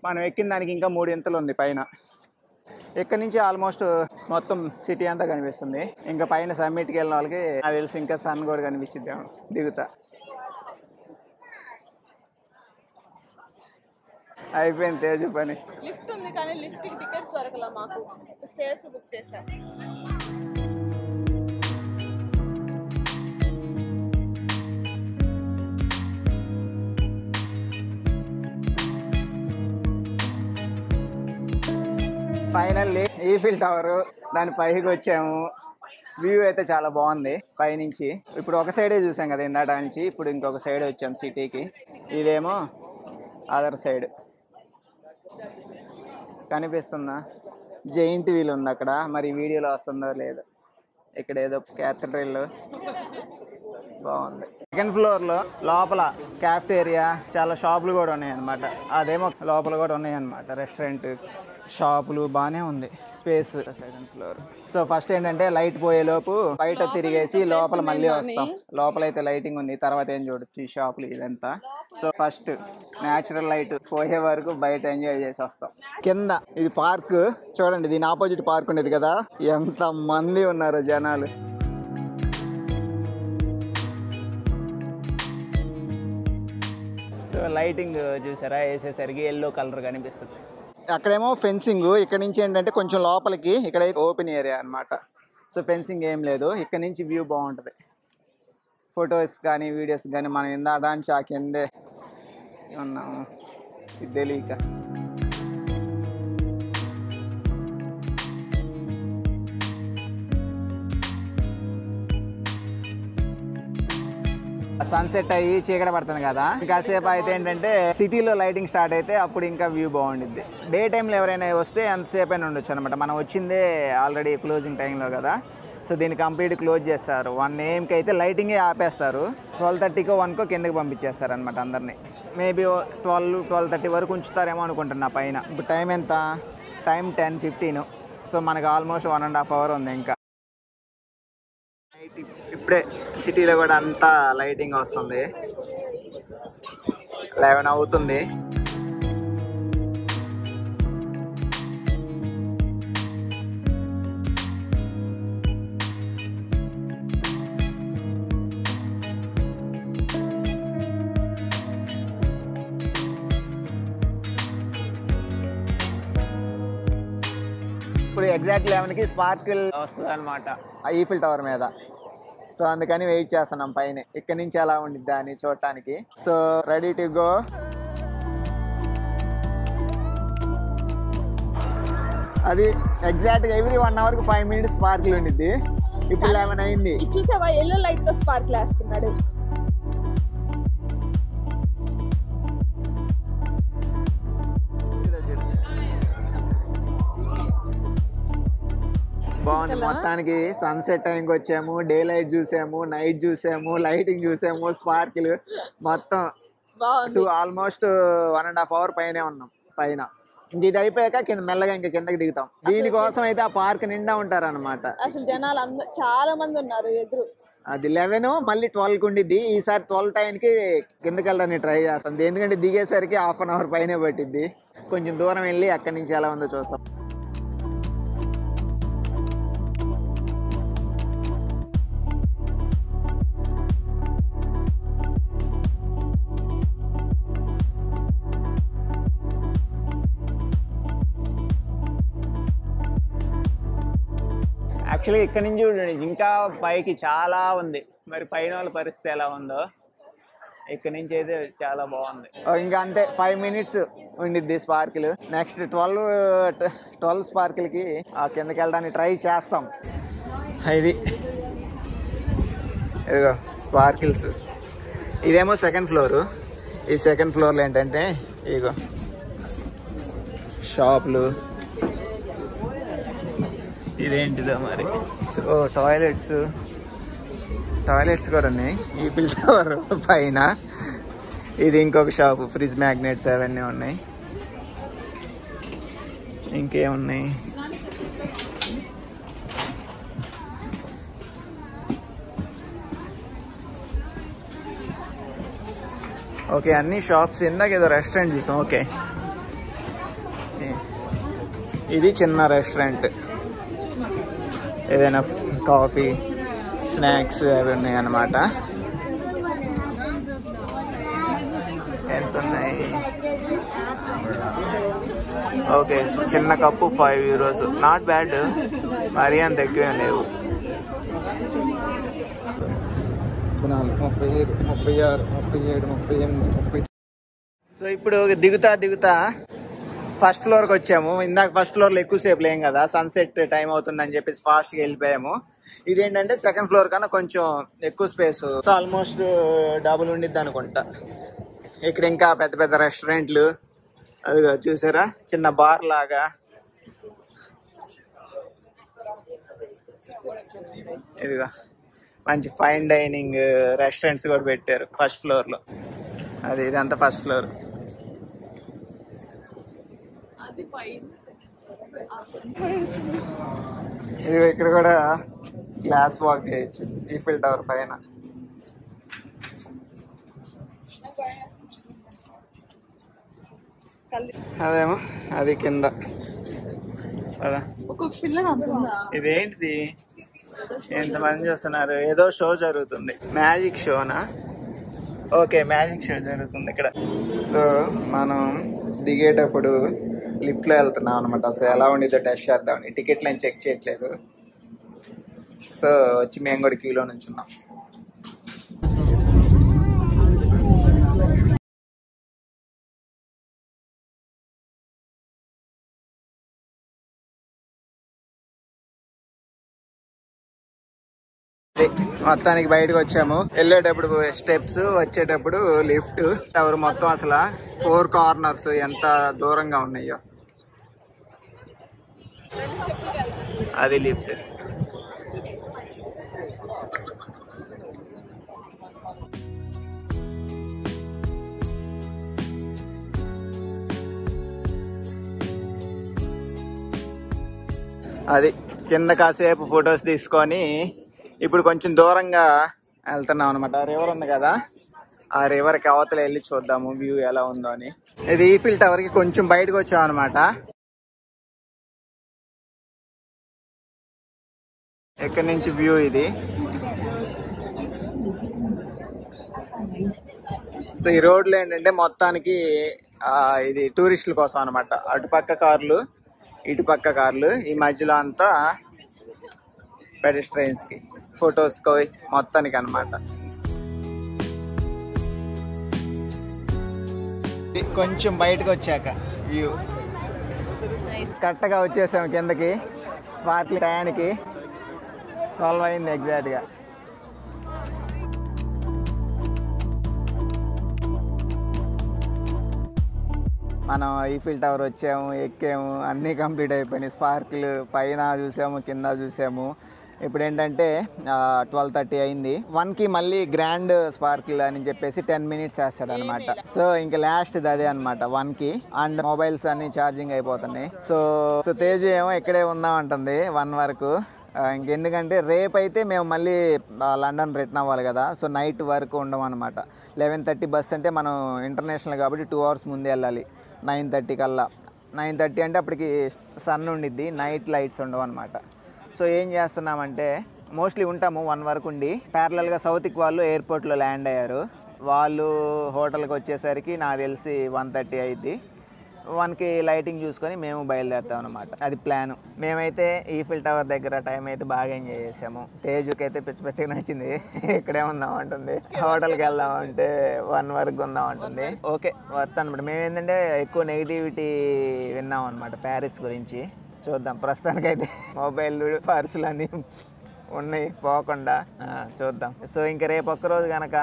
Speaker 1: మనం ఎక్కిన దానికి ఇంకా 3 ఇంతలు ఉంది పైన. ఇక్కడ నుంచి ఆల్మోస్ట్ మొత్తం సిటీ అంతా కనిపిస్తుంది. ఇంకా పైన సమ్మిట్కి వెళ్ళిన వాళ్ళకి నాకు తెలిసి ఇంకా సన్ కూడా కనిపించిద్ది దిగుతా. అయిపోయింది తేజ పని.
Speaker 2: లిఫ్ట్ ఉంది కానీ లిఫ్ట్ కి టికెట్స్ దొరకలా మాకు. స్టేర్స్ బుక్ చేసాం.
Speaker 1: ఫైనల్లీ ఈఫిల్ టవర్, దాని పైకి వచ్చాము. వ్యూ అయితే చాలా బాగుంది పైనుంచి. ఇప్పుడు ఒక సైడే చూసాం కదా ఇందాక నుంచి, ఇప్పుడు ఇంకొక సైడ్ వచ్చాం సిటీకి. ఇదేమో అదర్ సైడ్. కనిపిస్తుందా? జైంట్ వీల్ ఉంది అక్కడ, మరి వీడియోలో వస్తుందో లేదో. ఇక్కడ ఏదో క్యాథడ్రల్ బాగుంది. సెకండ్ ఫ్లోర్లో లోపల క్యాఫ్టేరియా, చాలా షాపులు కూడా ఉన్నాయన్నమాట. అదేమో లోపల కూడా ఉన్నాయన్నమాట, రెస్టారెంట్, షాపులు బాగానే ఉంది space. Second floor. So first ఏంటంటే లైట్ పోయేలోపు బయట తిరిగేసి లోపల మళ్ళీ వస్తాం. లోపల అయితే లైటింగ్ ఉంది, తర్వాత ఏం చూడొచ్చు ఈ షాపులు ఇదంతా. సో ఫస్ట్ న్యాచురల్ లైట్ పోయే వరకు బయట ఎంజాయ్ చేసి వస్తాం. కింద ఇది పార్క్ చూడండి, దీని ఆపోజిట్ పార్క్ ఉండేది కదా, ఎంత మంది ఉన్నారు జనాలు. సో లైటింగ్ చూసారా, వేసేసరికి ఎల్లో కలర్ కనిపిస్తుంది. అక్కడేమో ఫెన్సింగ్, ఇక్కడ నుంచి ఏంటంటే కొంచెం లోపలికి, ఇక్కడ ఓపెన్ ఏరియా అనమాట. సో ఫెన్సింగ్ ఏం లేదు. ఇక్కడ నుంచి వ్యూ బాగుంటుంది, ఫొటోస్ కానీ వీడియోస్ కానీ. మనం ఇందాక నుంచి ఆ కిందే ఉన్నాము. ఇది తెలియక. సన్సెట్ అయ్యి చీకట పడుతుంది కదా, కాసేపు అయితే ఏంటంటే సిటీలో లైటింగ్ స్టార్ట్ అయితే అప్పుడు ఇంకా వ్యూ బాగుండిద్ది. డే టైంలో ఎవరైనా వస్తే ఎంతసేపు అయినా ఉండొచ్చు అనమాట. మనం వచ్చిందే ఆల్రెడీ క్లోజింగ్ టైంలో కదా, సో దీన్ని కంప్లీట్ క్లోజ్ చేస్తారు. 1 AM అయితే లైటింగే ఆపేస్తారు. 12:30కో 1కో కిందకి పంపించేస్తారు అనమాట అందరినీ. మేబీ 12-12:30 వరకు ఉంచుతారేమో అనుకుంటున్నా పైన. ఇప్పుడు టైం ఎంత? టైం 10:15. సో మనకు ఆల్మోస్ట్ 1.5 hour ఉంది ఇంకా. ఇప్పుడే సిటీలో కూడా అంతా లైటింగ్ వస్తుంది. 11 అవుతుంది. ఇప్పుడు ఎగ్జాక్ట్ 11కి స్పార్కిల్ వస్తుంది అనమాట ఈఫిల్ టవర్ మీద. సో అందుకని వెయిట్ చేస్తున్నాం పైన, ఇక్కడ నుంచి ఎలా ఉండిద్దా అని చూడటానికి. So ready to go. అది ఎగ్జాక్ట్గా ఎవ్రీ 1 hourకి 5 minutes స్పార్కిల్ ఉండిద్ది. ఇప్పుడు 11 అయింది.
Speaker 2: చూసావా ఎల్లో లైట్ తో స్పార్కిల్ వేస్తున్నాడు.
Speaker 1: బాగుంది. మొత్తానికి సన్సెట్ టైంకి వచ్చాము, డే లైట్ చూసాము, నైట్ చూసాము, లైటింగ్ చూసాము, స్పార్కిల్ మొత్తం ఆల్మోస్ట్ 1.5 hour పైనే ఉన్నాం పైన. ఇంక ఇది అయిపోయాక కింద మెల్లగా ఇంకా కిందకి దిగుతాం. దీనికోసం అయితే ఆ పార్క్ నిండా ఉంటారు అనమాట.
Speaker 2: అసలు జనాలు చాలా మంది ఉన్నారు ఎదురు.
Speaker 1: అది 11 మళ్ళీ 12కి ఉండిద్ది. ఈసారి 12 టైంకి కిందకి వెళ్ళడానికి ట్రై చేస్తాం. ఎందుకంటే దిగేసరికి 1/2 hour పైనే పట్టిద్ది. కొంచెం దూరం వెళ్ళి అక్కడి నుంచి ఎలా ఉందో చూస్తాం. యాక్చువల్గా ఇక్కడ నుంచి చూడండి ఇంకా పైకి చాలా ఉంది. మరి పైన వాళ్ళ పరిస్థితి ఎలా ఉందో. ఇక్కడ నుంచి అయితే చాలా బాగుంది. ఇంకా అంతే 5 minutes ఉండిద్ది స్పార్కిల్. నెక్స్ట్ 12 స్పార్కిల్కి ఆ కిందకి వెళ్ళడానికి ట్రై చేస్తాం. ఇది ఇదిగో స్పార్కిల్స్. ఇదేమో 2nd floor. ఈ 2nd floorలో ఏంటంటే ఇదిగో షాపులు, ఇదేంటిదో మరి. సో టాయిలెట్స్ కూడా ఉన్నాయి ఈ ఈఫిల్ టవర్ పైన. ఇది ఇంకొక షాపు, ఫ్రిడ్జ్ మ్యాగ్నెట్స్ అవన్నీ ఉన్నాయి. ఇంకేమున్నాయి? ఓకే అన్ని షాప్స్. ఇందాక ఏదో రెస్టారెంట్ చూసాం. ఓకే ఇది చిన్న రెస్టారెంట్. ఏదైనా కాఫీ స్నాక్స్ అవి ఉన్నాయి అన్నమాట. ఎంత ఉన్నాయి? ఓకే చిన్న కప్పు 5 euros. నాట్ బ్యాడ్, మరీ అంత ఎక్కువ లేవు. 35, 36, 37, 38, 30. సో ఇప్పుడు దిగుతా ఫస్ట్ ఫ్లోర్కి వచ్చాము. ఇందాక ఫస్ట్ ఫ్లోర్లో ఎక్కువసేపు లేం కదా, సన్సెట్ టైం అవుతుందని చెప్పేసి ఫాస్ట్గా వెళ్ళిపోయాము. ఇదేంటంటే 2nd floor కన్నా కొంచెం ఎక్కువ స్పేస్. సో ఆల్మోస్ట్ డబుల్ ఉండిద్ది అనుకుంటా. ఇక్కడ ఇంకా పెద్ద పెద్ద రెస్టారెంట్లు, అదిగో చూసారా చిన్న బార్ లాగా. ఇదిగో మంచి ఫైన్ డైనింగ్ రెస్టారెంట్స్ కూడా పెట్టారు ఫస్ట్ ఫ్లోర్లో. ఇదంతా ఫస్ట్ ఫ్లోర్. ఇది ఇక్కడ కూడా గ్లాస్ వాక్ చేయొచ్చు ఈఫిల్ టవర్ పైన. అదేమో అది కింద. ఇదేంటిది ఎంతమంది చూస్తున్నారు? ఏదో షో జరుగుతుంది, మ్యాజిక్ షోనా? ఓకే మ్యాజిక్ షో జరుగుతుంది ఇక్కడ. సో మనం దిగేటప్పుడు లిఫ్ట్లో వెళ్తున్నాం అనమాట. అసలు ఎలా ఉండిద్దో టెస్ట్ చేద్దామని. టికెట్లు ఏం చెక్ చేయట్లేదు. సో వచ్చి మేము కూడా క్యూలో నుంచున్నాం. మొత్తానికి బయటకు వచ్చాము. వెళ్ళేటప్పుడు స్టెప్స్, వచ్చేటప్పుడు లిఫ్ట్. టవర్ మొత్తం అసలు 4 కార్నర్స్ ఎంత దూరంగా ఉన్నాయో. అది లిఫ్ట్. అది కింద కాసేపు ఫొటోస్ తీసుకొని ఇప్పుడు కొంచెం దూరంగా వెళ్తున్నాం అనమాట. రివర్ ఉంది కదా, ఆ రివర్ కి అవతల వెళ్ళి చూద్దాము వ్యూ ఎలా ఉందో అని. ఇది ఈఫిల్ టవర్ కి కొంచెం బయటకు వచ్చాం అనమాట. ఇక్కడ నుంచి వ్యూ ఇది. సో ఈ రోడ్లు ఏంటంటే మొత్తానికి ఇది టూరిస్టుల కోసం అనమాట. అటుపక్క కార్లు, ఇటుపక్క కార్లు, ఈ మధ్యలో అంతా పెడెస్ట్రియన్స్ కి, ఫొటోస్ కి మొత్తానికి అనమాట. కొంచెం బయటకు వచ్చాక వ్యూ కరెక్ట్గా వచ్చేసాము కిందకి. స్పార్క్లీ టయానికి 12 అయింది ఎగ్జాక్ట్గా. మనం ఈఫిల్ టవర్ వచ్చాము, ఎక్కాము, అన్నీ కంప్లీట్ అయిపోయినాయి. స్పార్క్లు పైన చూసాము, కింద చూసాము. ఇప్పుడు ఏంటంటే 12:30 అయింది. 1కి మళ్ళీ గ్రాండ్ స్పార్కిల్ అని చెప్పేసి 10 minutes వేస్తాడు అనమాట. సో ఇంకా లాస్ట్ అదే అనమాట 1కి. అండ్ మొబైల్స్ అన్ని ఛార్జింగ్ అయిపోతున్నాయి. సో తేజు ఏమో ఇక్కడే ఉందాం అంటుంది 1 వరకు. ఇంకెందుకంటే రేపు అయితే మేము మళ్ళీ లండన్ రిటర్న్ అవ్వాలి కదా. సో నైట్ వరకు ఉండము అనమాట. 11:30 బస్ అంటే మనం ఇంటర్నేషనల్ కాబట్టి 2 hours ముందే వెళ్ళాలి. 9:30 కల్లా. 9:30 అంటే అప్పటికి సన్ ఉండిద్ది, నైట్ లైట్స్ ఉండవు అనమాట. సో ఏం చేస్తున్నామంటే మోస్ట్లీ ఉంటాము 1 వరకు ఉండి, ప్యారలల్గా సౌత్కి వాళ్ళు ఎయిర్పోర్ట్లో ల్యాండ్ అయ్యారు. వాళ్ళు హోటల్కి వచ్చేసరికి నాకు తెలిసి 1:30 అయింది. 1కి లైటింగ్ చూసుకొని మేము బయలుదేరుతాం అనమాట. అది ప్లాను. మేమైతే ఈఫిల్ టవర్ దగ్గర టైం అయితే బాగా ఎంజాయ్ చేసాము. తేజుకి అయితే పిచ్చగా నచ్చింది. ఇక్కడే ఉందాం అంటుంది, హోటల్కి వెళ్దాం అంటే 1 వరకు ఉందాం అంటుంది. ఓకే వస్తాను అనమాట. మేము ఏంటంటే ఎక్కువ నెగిటివిటీ విన్నాం అనమాట ప్యారిస్ గురించి. చూద్దాం. ప్రస్తుతానికైతే మొబైల్, పర్సులు అన్నీ ఉన్నాయి పోకుండా. చూద్దాం. సో ఇంకా రేపు ఒక్కరోజు కనుక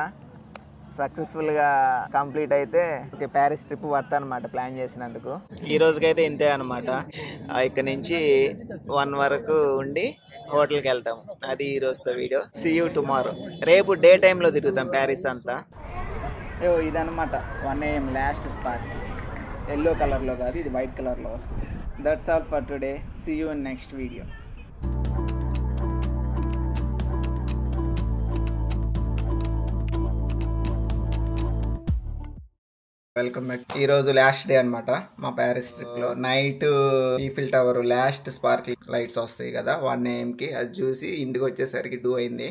Speaker 1: సక్సెస్ఫుల్గా కంప్లీట్ అయితే ఓకే, ప్యారిస్ ట్రిప్ వర్త్ అనమాట ప్లాన్ చేసినందుకు. ఈ రోజుకైతే ఇంతే అనమాట. ఇక్కడ నుంచి 1 వరకు ఉండి హోటల్కి వెళ్తాం. అది ఈ రోజుతో వీడియో. See you tomorrow. రేపు డే టైంలో తిరుగుతాం ప్యారిస్ అంతా. ఇదనమాట 1 AM లాస్ట్ స్పాట్. ఎల్లో కలర్లో కాదు, ఇది వైట్ కలర్లో వస్తుంది. That's all for today. See you in next video. Welcome back. ఈ రోజు లాస్ట్ డే అనమాట మా ప్యారిస్ ట్రిప్ లో. Night Eiffel tower last spark lights వస్తాయి కదా 1 AM కి. అది చూసి ఇంటికి వచ్చేసరికి 2 అయింది.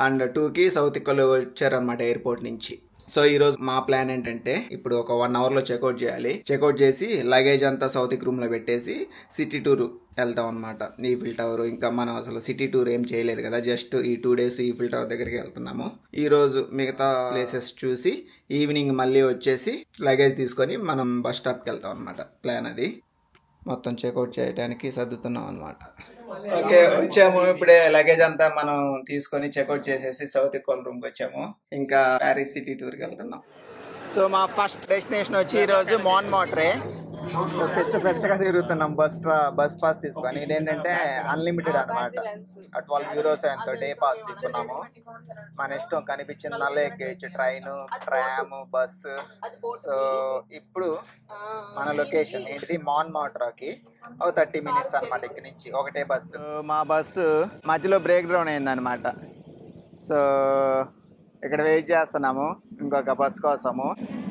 Speaker 1: అండ్ 2కి సౌత్ వాళ్ళు వచ్చారనమాట ఎయిర్పోర్ట్ నుంచి. సో ఈ రోజు మా ప్లాన్ ఏంటంటే ఇప్పుడు ఒక 1 hour లో చెక్అవుట్ చేయాలి. చెక్అవుట్ చేసి లగేజ్ అంతా సౌత్ రూమ్ లో పెట్టేసి సిటీ టూర్ వెళ్తాం అనమాట. ఈఫిల్ టవర్ ఇంకా మనం అసలు సిటీ టూర్ ఏం చేయలేదు కదా, జస్ట్ ఈ 2 days ఈఫిల్ టవర్ దగ్గరికి వెళ్తున్నాము. ఈ రోజు మిగతా ప్లేసెస్ చూసి ఈవినింగ్ మళ్ళీ వచ్చేసి లగేజ్ తీసుకొని మనం బస్ స్టాప్కి వెళ్తాం అనమాట. ప్లాన్ అది. మొత్తం చెక్అవుట్ చేయడానికి సర్దుతున్నాం అనమాట. ఓకే వచ్చాము. ఇప్పుడే లగేజ్ అంతా మనం తీసుకొని చెక్అవుట్ చేసేసి సౌత్ ఈక్వల్ రూమ్కి వచ్చాము. ఇంకా ప్యారిస్ సిటీ టూర్కి వెళ్తున్నాం. సో మా ఫస్ట్ డెస్టినేషన్ వచ్చి ఈరోజు మాన్మార్ట్రే. సో పెచ్చగా తిరుగుతున్నాం బస్ పాస్ తీసుకొని. ఇదేంటంటే అన్లిమిటెడ్ అనమాట. 12 euros ఎంతో డే పాస్ తీసుకున్నాము. మన ఇష్టం కనిపించిందల్లా ఎక్కేయచ్చు. Train, tram, bus. సో ఇప్పుడు మన లొకేషన్ ఏంటిది మాన్మార్ట్రాకి 30 minutes అనమాట. ఇక్కడ నుంచి ఒకటే బస్సు. మా బస్సు మధ్యలో బ్రేక్ డౌన్ అయిందనమాట. సో ఇక్కడ వెయిట్ చేస్తున్నాము ఇంకొక బస్ కోసము.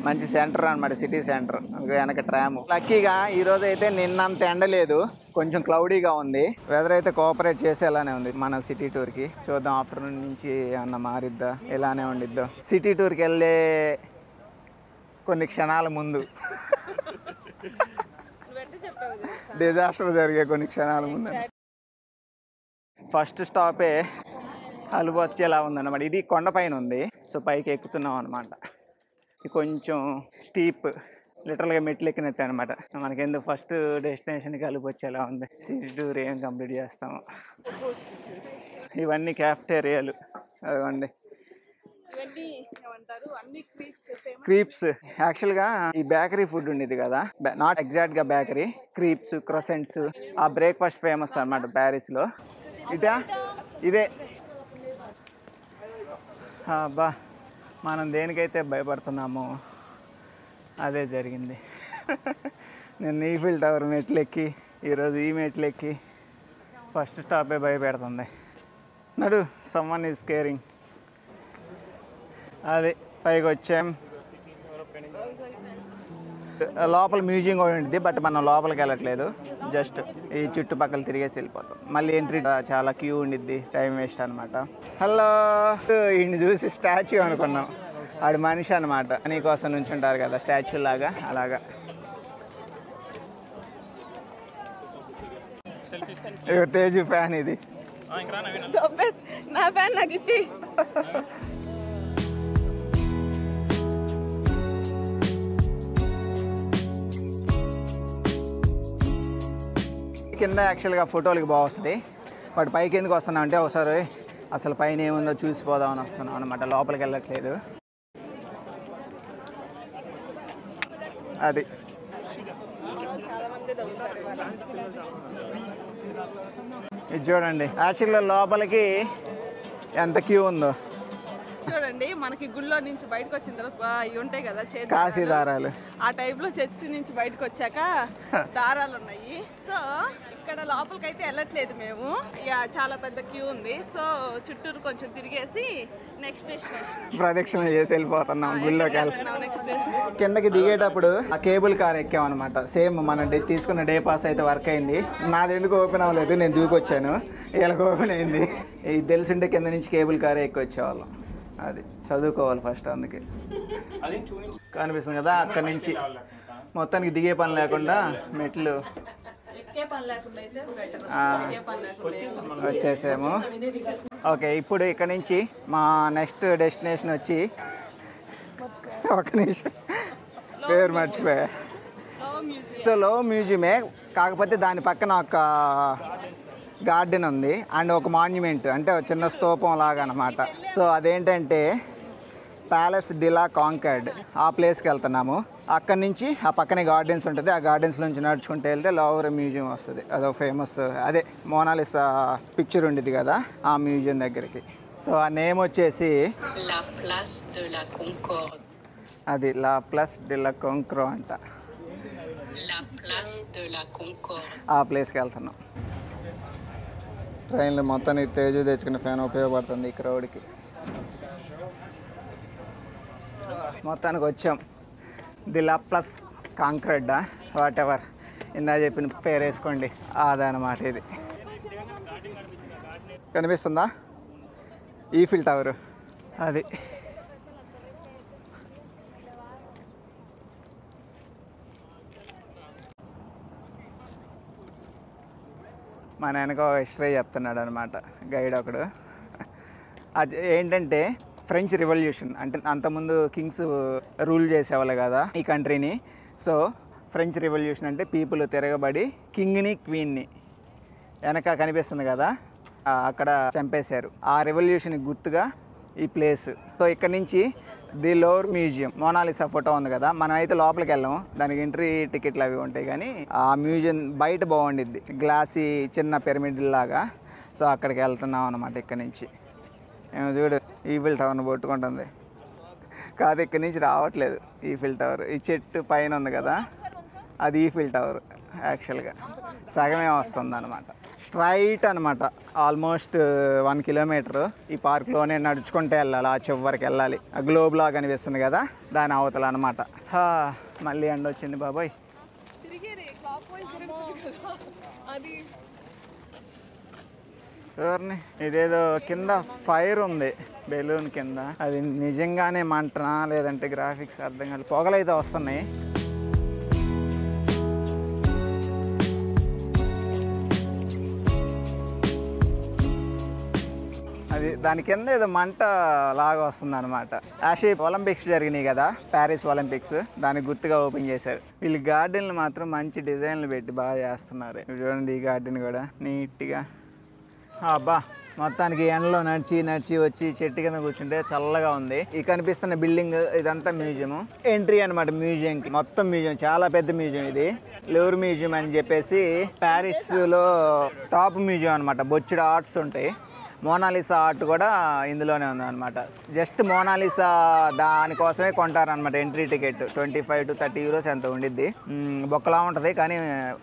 Speaker 1: మంచి సెంటర్ అనమాట, సిటీ సెంటర్. వెనక ట్రామ్. లక్కీగా ఈరోజు అయితే నిన్నంత ఎండలేదు, కొంచెం క్లౌడీగా ఉంది. వెదర్ అయితే కోఆపరేట్ చేసేలానే ఉంది మన సిటీ టూర్కి. చూద్దాం ఆఫ్టర్నూన్ నుంచి ఏమన్నా మారిద్దా, ఎలానే ఉండిద్దో. సిటీ టూర్కి వెళ్ళే కొన్ని క్షణాల ముందు డిజాస్టర్ జరిగే కొన్ని క్షణాల ముందు ఫస్ట్ స్టాపే హలుబు వచ్చేలా ఉందన్నమాట. ఇది కొండపైన ఉంది. సో పైకి ఎక్కుతున్నాం అనమాట. ఇది కొంచెం స్టీప్, లిటరల్గా మెట్లు ఎక్కినట్టు అనమాట. మనకెందుకు ఫస్ట్ డెస్టినేషన్కి హలుబు వచ్చేలా ఉంది. సిటీ టూర్ ఏం కంప్లీట్ చేస్తాము. ఇవన్నీ క్యాఫ్టేరియాలు. అదిగోండి
Speaker 2: ఇవన్నీ ఏమంటారు అన్ని
Speaker 1: క్రీప్స్. యాక్చువల్గా ఈ బేకరీ ఫుడ్ ఉండేది కదా, నాట్ ఎగ్జాక్ట్గా బేకరీ, క్రీప్స్, క్రొసెంట్స్, ఆ బ్రేక్ఫాస్ట్ ఫేమస్ అనమాట ప్యారిస్లో. ఇటా ఇదే. అబ్బా, మనం దేనికైతే భయపడుతున్నామో అదే జరిగింది. నేను ఈఫిల్ టవర్ మెట్లెక్కి ఈరోజు ఈ మెట్లెక్కి ఫస్ట్ స్టాపే భయపెడుతుంది. నడు, సమ్మన్ ఈజ్ కేరింగ్. అది పైకి వచ్చాం. లోపల మ్యూజియం కూడా ఉంటుంది, బట్ మనం లోపలికి వెళ్ళట్లేదు, జస్ట్ ఈ చుట్టుపక్కల తిరిగేసి వెళ్ళిపోతాం. మళ్ళీ ఎంట్రీ చాలా క్యూ ఉండిద్ది, టైం వేస్ట్ అనమాట. హలో, ఈయన్ని చూసి స్టాచ్యూ అనుకున్నాం, ఆడు మనిషి అనమాట. నీకోసం నుంచి ఉంటారు కదా స్టాచ్యూ లాగా, అలాగా. తేజు ఫ్యాన్ ఇది.
Speaker 2: నా ఫ్యాన్ నాకు ఇచ్చి.
Speaker 1: కింద యాక్చువల్గా ఫోటోలకి బాగా వస్తుంది, బట్ పైకి ఎందుకు వస్తున్నాం అంటే ఒకసారి అసలు పైన ఏముందో చూసిపోదామని వస్తున్నాం అనమాట. లోపలికి వెళ్ళట్లేదు. అది ఇది చూడండి, యాక్చువల్గా లోపలికి ఎంత క్యూ ఉందో
Speaker 2: చూడండి. మనకి గుళ్ళో నుంచి బయటకు వచ్చిన తర్వాత ఇవి ఉంటాయి కదా
Speaker 1: కాశీ దారాలు,
Speaker 2: ఆ టైప్ లో చర్చి నుంచి బయటకు వచ్చాక దారాలు ఉన్నాయి. సో ఇక్కడ లోపలికి అయితే వెళ్ళట్లేదు మేము, చాలా పెద్ద క్యూ ఉంది. సో చుట్టూరు కొంచెం తిరిగేసి నెక్స్ట్ డెస్టినేషన్
Speaker 1: ప్రదక్షిణ చేసి వెళ్ళిపోతున్నాం గుళ్ళోకి.
Speaker 2: నెక్స్ట్
Speaker 1: కిందకి దిగేటప్పుడు ఆ కేబుల్ కార్ ఎక్కామన్నమాట. సేమ్ మన తీసుకున్న డే పాస్ అయితే వర్క్ అయింది. నాది ఎందుకు ఓపెన్ అవ్వలేదు, నేను దూకొచ్చాను, వీళ్ళకి ఓపెన్ అయింది. ఇది తెలుసుంటే కింద నుంచి కేబుల్ కారే ఎక్కి వచ్చేవాళ్ళం. అది చదువుకోవాలి ఫస్ట్, అందుకే. కనిపిస్తుంది కదా, అక్కడి నుంచి మొత్తానికి దిగే పని లేకుండా మెట్లు వచ్చేసాము. ఓకే, ఇప్పుడు ఇక్కడ నుంచి మా నెక్స్ట్ డెస్టినేషన్ వచ్చి, ఒక నిమిషం పేరు మర్చిపోయా. సో లో మ్యూజియమే, కాకపోతే దాని పక్కన ఒక గార్డెన్ ఉంది అండ్ ఒక మాన్యుమెంట్, అంటే ఒక చిన్న స్తూపం లాగా అనమాట. సో అదేంటంటే ప్యాలెస్ డి లా కాంకర్డ్, ఆ ప్లేస్కి వెళ్తున్నాము. అక్కడి నుంచి ఆ పక్కనే గార్డెన్స్ ఉంటుంది, ఆ గార్డెన్స్ నుంచి నడుచుకుంటూ వెళ్తే లవర్ మ్యూజియం వస్తుంది. అదో ఫేమస్, అదే మోనాలిసా పిక్చర్ ఉండేది కదా, ఆ మ్యూజియం దగ్గరికి. సో ఆ నేమ్ వచ్చేసి
Speaker 3: La Place de la Concorde.
Speaker 1: అది లా ప్లస్ డి లా కాంక్రో అంట.
Speaker 3: La Place de la Concorde.
Speaker 1: ఆ ప్లేస్కి వెళ్తున్నాం. ట్రైన్లో మొత్తానికి తేజు తెచ్చుకున్న ఫ్యాన్ ఉపయోగపడుతుంది ఈ క్రౌడ్కి. మొత్తానికి వచ్చాం. ది లా ప్లస్ కాంక్రెడ్డా వాట్ ఎవర్, ఇందా చెప్పిన పేరు వేసుకోండి, అదనమాట. ఇది కనిపిస్తుందా ఈఫిల్ టవర్, అది. మన వెనక హిస్టరీ చెప్తున్నాడు అనమాట గైడ్ ఒకడు. అది ఏంటంటే ఫ్రెంచ్ రివల్యూషన్, అంటే అంతకుముందు కింగ్స్ రూల్ చేసేవాళ్ళు కదా ఈ కంట్రీని. సో ఫ్రెంచ్ రివల్యూషన్ అంటే పీపుల్ తిరగబడి కింగ్ని క్వీన్ని, వెనక కనిపిస్తుంది కదా అక్కడ చంపేశారు. ఆ రెవల్యూషన్కి గుర్తుగా ఈ ప్లేస్. సో ఇక్కడ నుంచి the Louvre museum, Mona Lisa photo ఉంది కదా, మనం అయితే లోపలికి వెళ్ళాము, దానికి ఎంట్రీ టికెట్లు అవి ఉంటాయి. కానీ ఆ మ్యూజియం బయట బాగుండిద్ది, గ్లాసీ చిన్న పిరమిడ్ లాగా. సో అక్కడికి వెళ్తున్నాం అనమాట. ఇక్కడ నుంచి ఏమో చూడు ఈఫిల్ టవర్ని పట్టుకుంటుంది, కాదు ఇక్కడ నుంచి రావట్లేదు ఈఫిల్ టవర్. ఈ చెట్టు పైన ఉంది కదా, అది ఈఫిల్ టవర్. యాక్చువల్గా సగమే వస్తుంది అనమాట, స్ట్రైట్ అనమాట. ఆల్మోస్ట్ 1 కిలోమీటర్ ఈ పార్క్లోనే నడుచుకుంటే వెళ్ళాలి, ఆ చివరికి వెళ్ళాలి. ఆ గ్లోబ్ లాగా కనిపిస్తుంది కదా, దాని అవతల అనమాట. మళ్ళీ ఎండ వచ్చింది బాబాయ్. ఎవరిని ఇదేదో కింద ఫైర్ ఉంది బెలూన్ కింద, అది నిజంగానే మంటనా లేదంటే గ్రాఫిక్స్ అర్థం కాదు, పొగలైతే వస్తున్నాయి. అది దాని కింద ఏదో మంట లాగా వస్తుంది అనమాట. యాక్చువల్లీ ఒలింపిక్స్ జరిగినాయి కదా, ప్యారిస్ ఒలింపిక్స్, దానికి గుర్తుగా ఓపెన్ చేశారు. వీళ్ళు గార్డెన్లు మాత్రం మంచి డిజైన్లు పెట్టి బాగా చేస్తున్నారు. చూడండి ఈ గార్డెన్ కూడా నీట్గా. అబ్బా మొత్తానికి ఎండలో నడిచి వచ్చి చెట్టు కింద కూర్చుంటే చల్లగా ఉంది. ఈ కనిపిస్తున్న బిల్డింగ్ ఇదంతా మ్యూజియం. ఎంట్రీ అనమాట మ్యూజియంకి. మొత్తం మ్యూజియం, చాలా పెద్ద మ్యూజియం ఇది. లూర్ మ్యూజియం అని చెప్పేసి ప్యారిస్లో టాప్ మ్యూజియం అనమాట. బొచ్చుడు ఆర్ట్స్ ఉంటాయి. మోనాలిసా ఆర్ట్ కూడా ఇందులోనే ఉందన్నమాట. జస్ట్ మోనాలిసా దానికోసమే కొంటారనమాట ఎంట్రీ టికెట్. 25 to 30 euros ఎంత ఉండిద్ది. బొక్కలా ఉంటుంది కానీ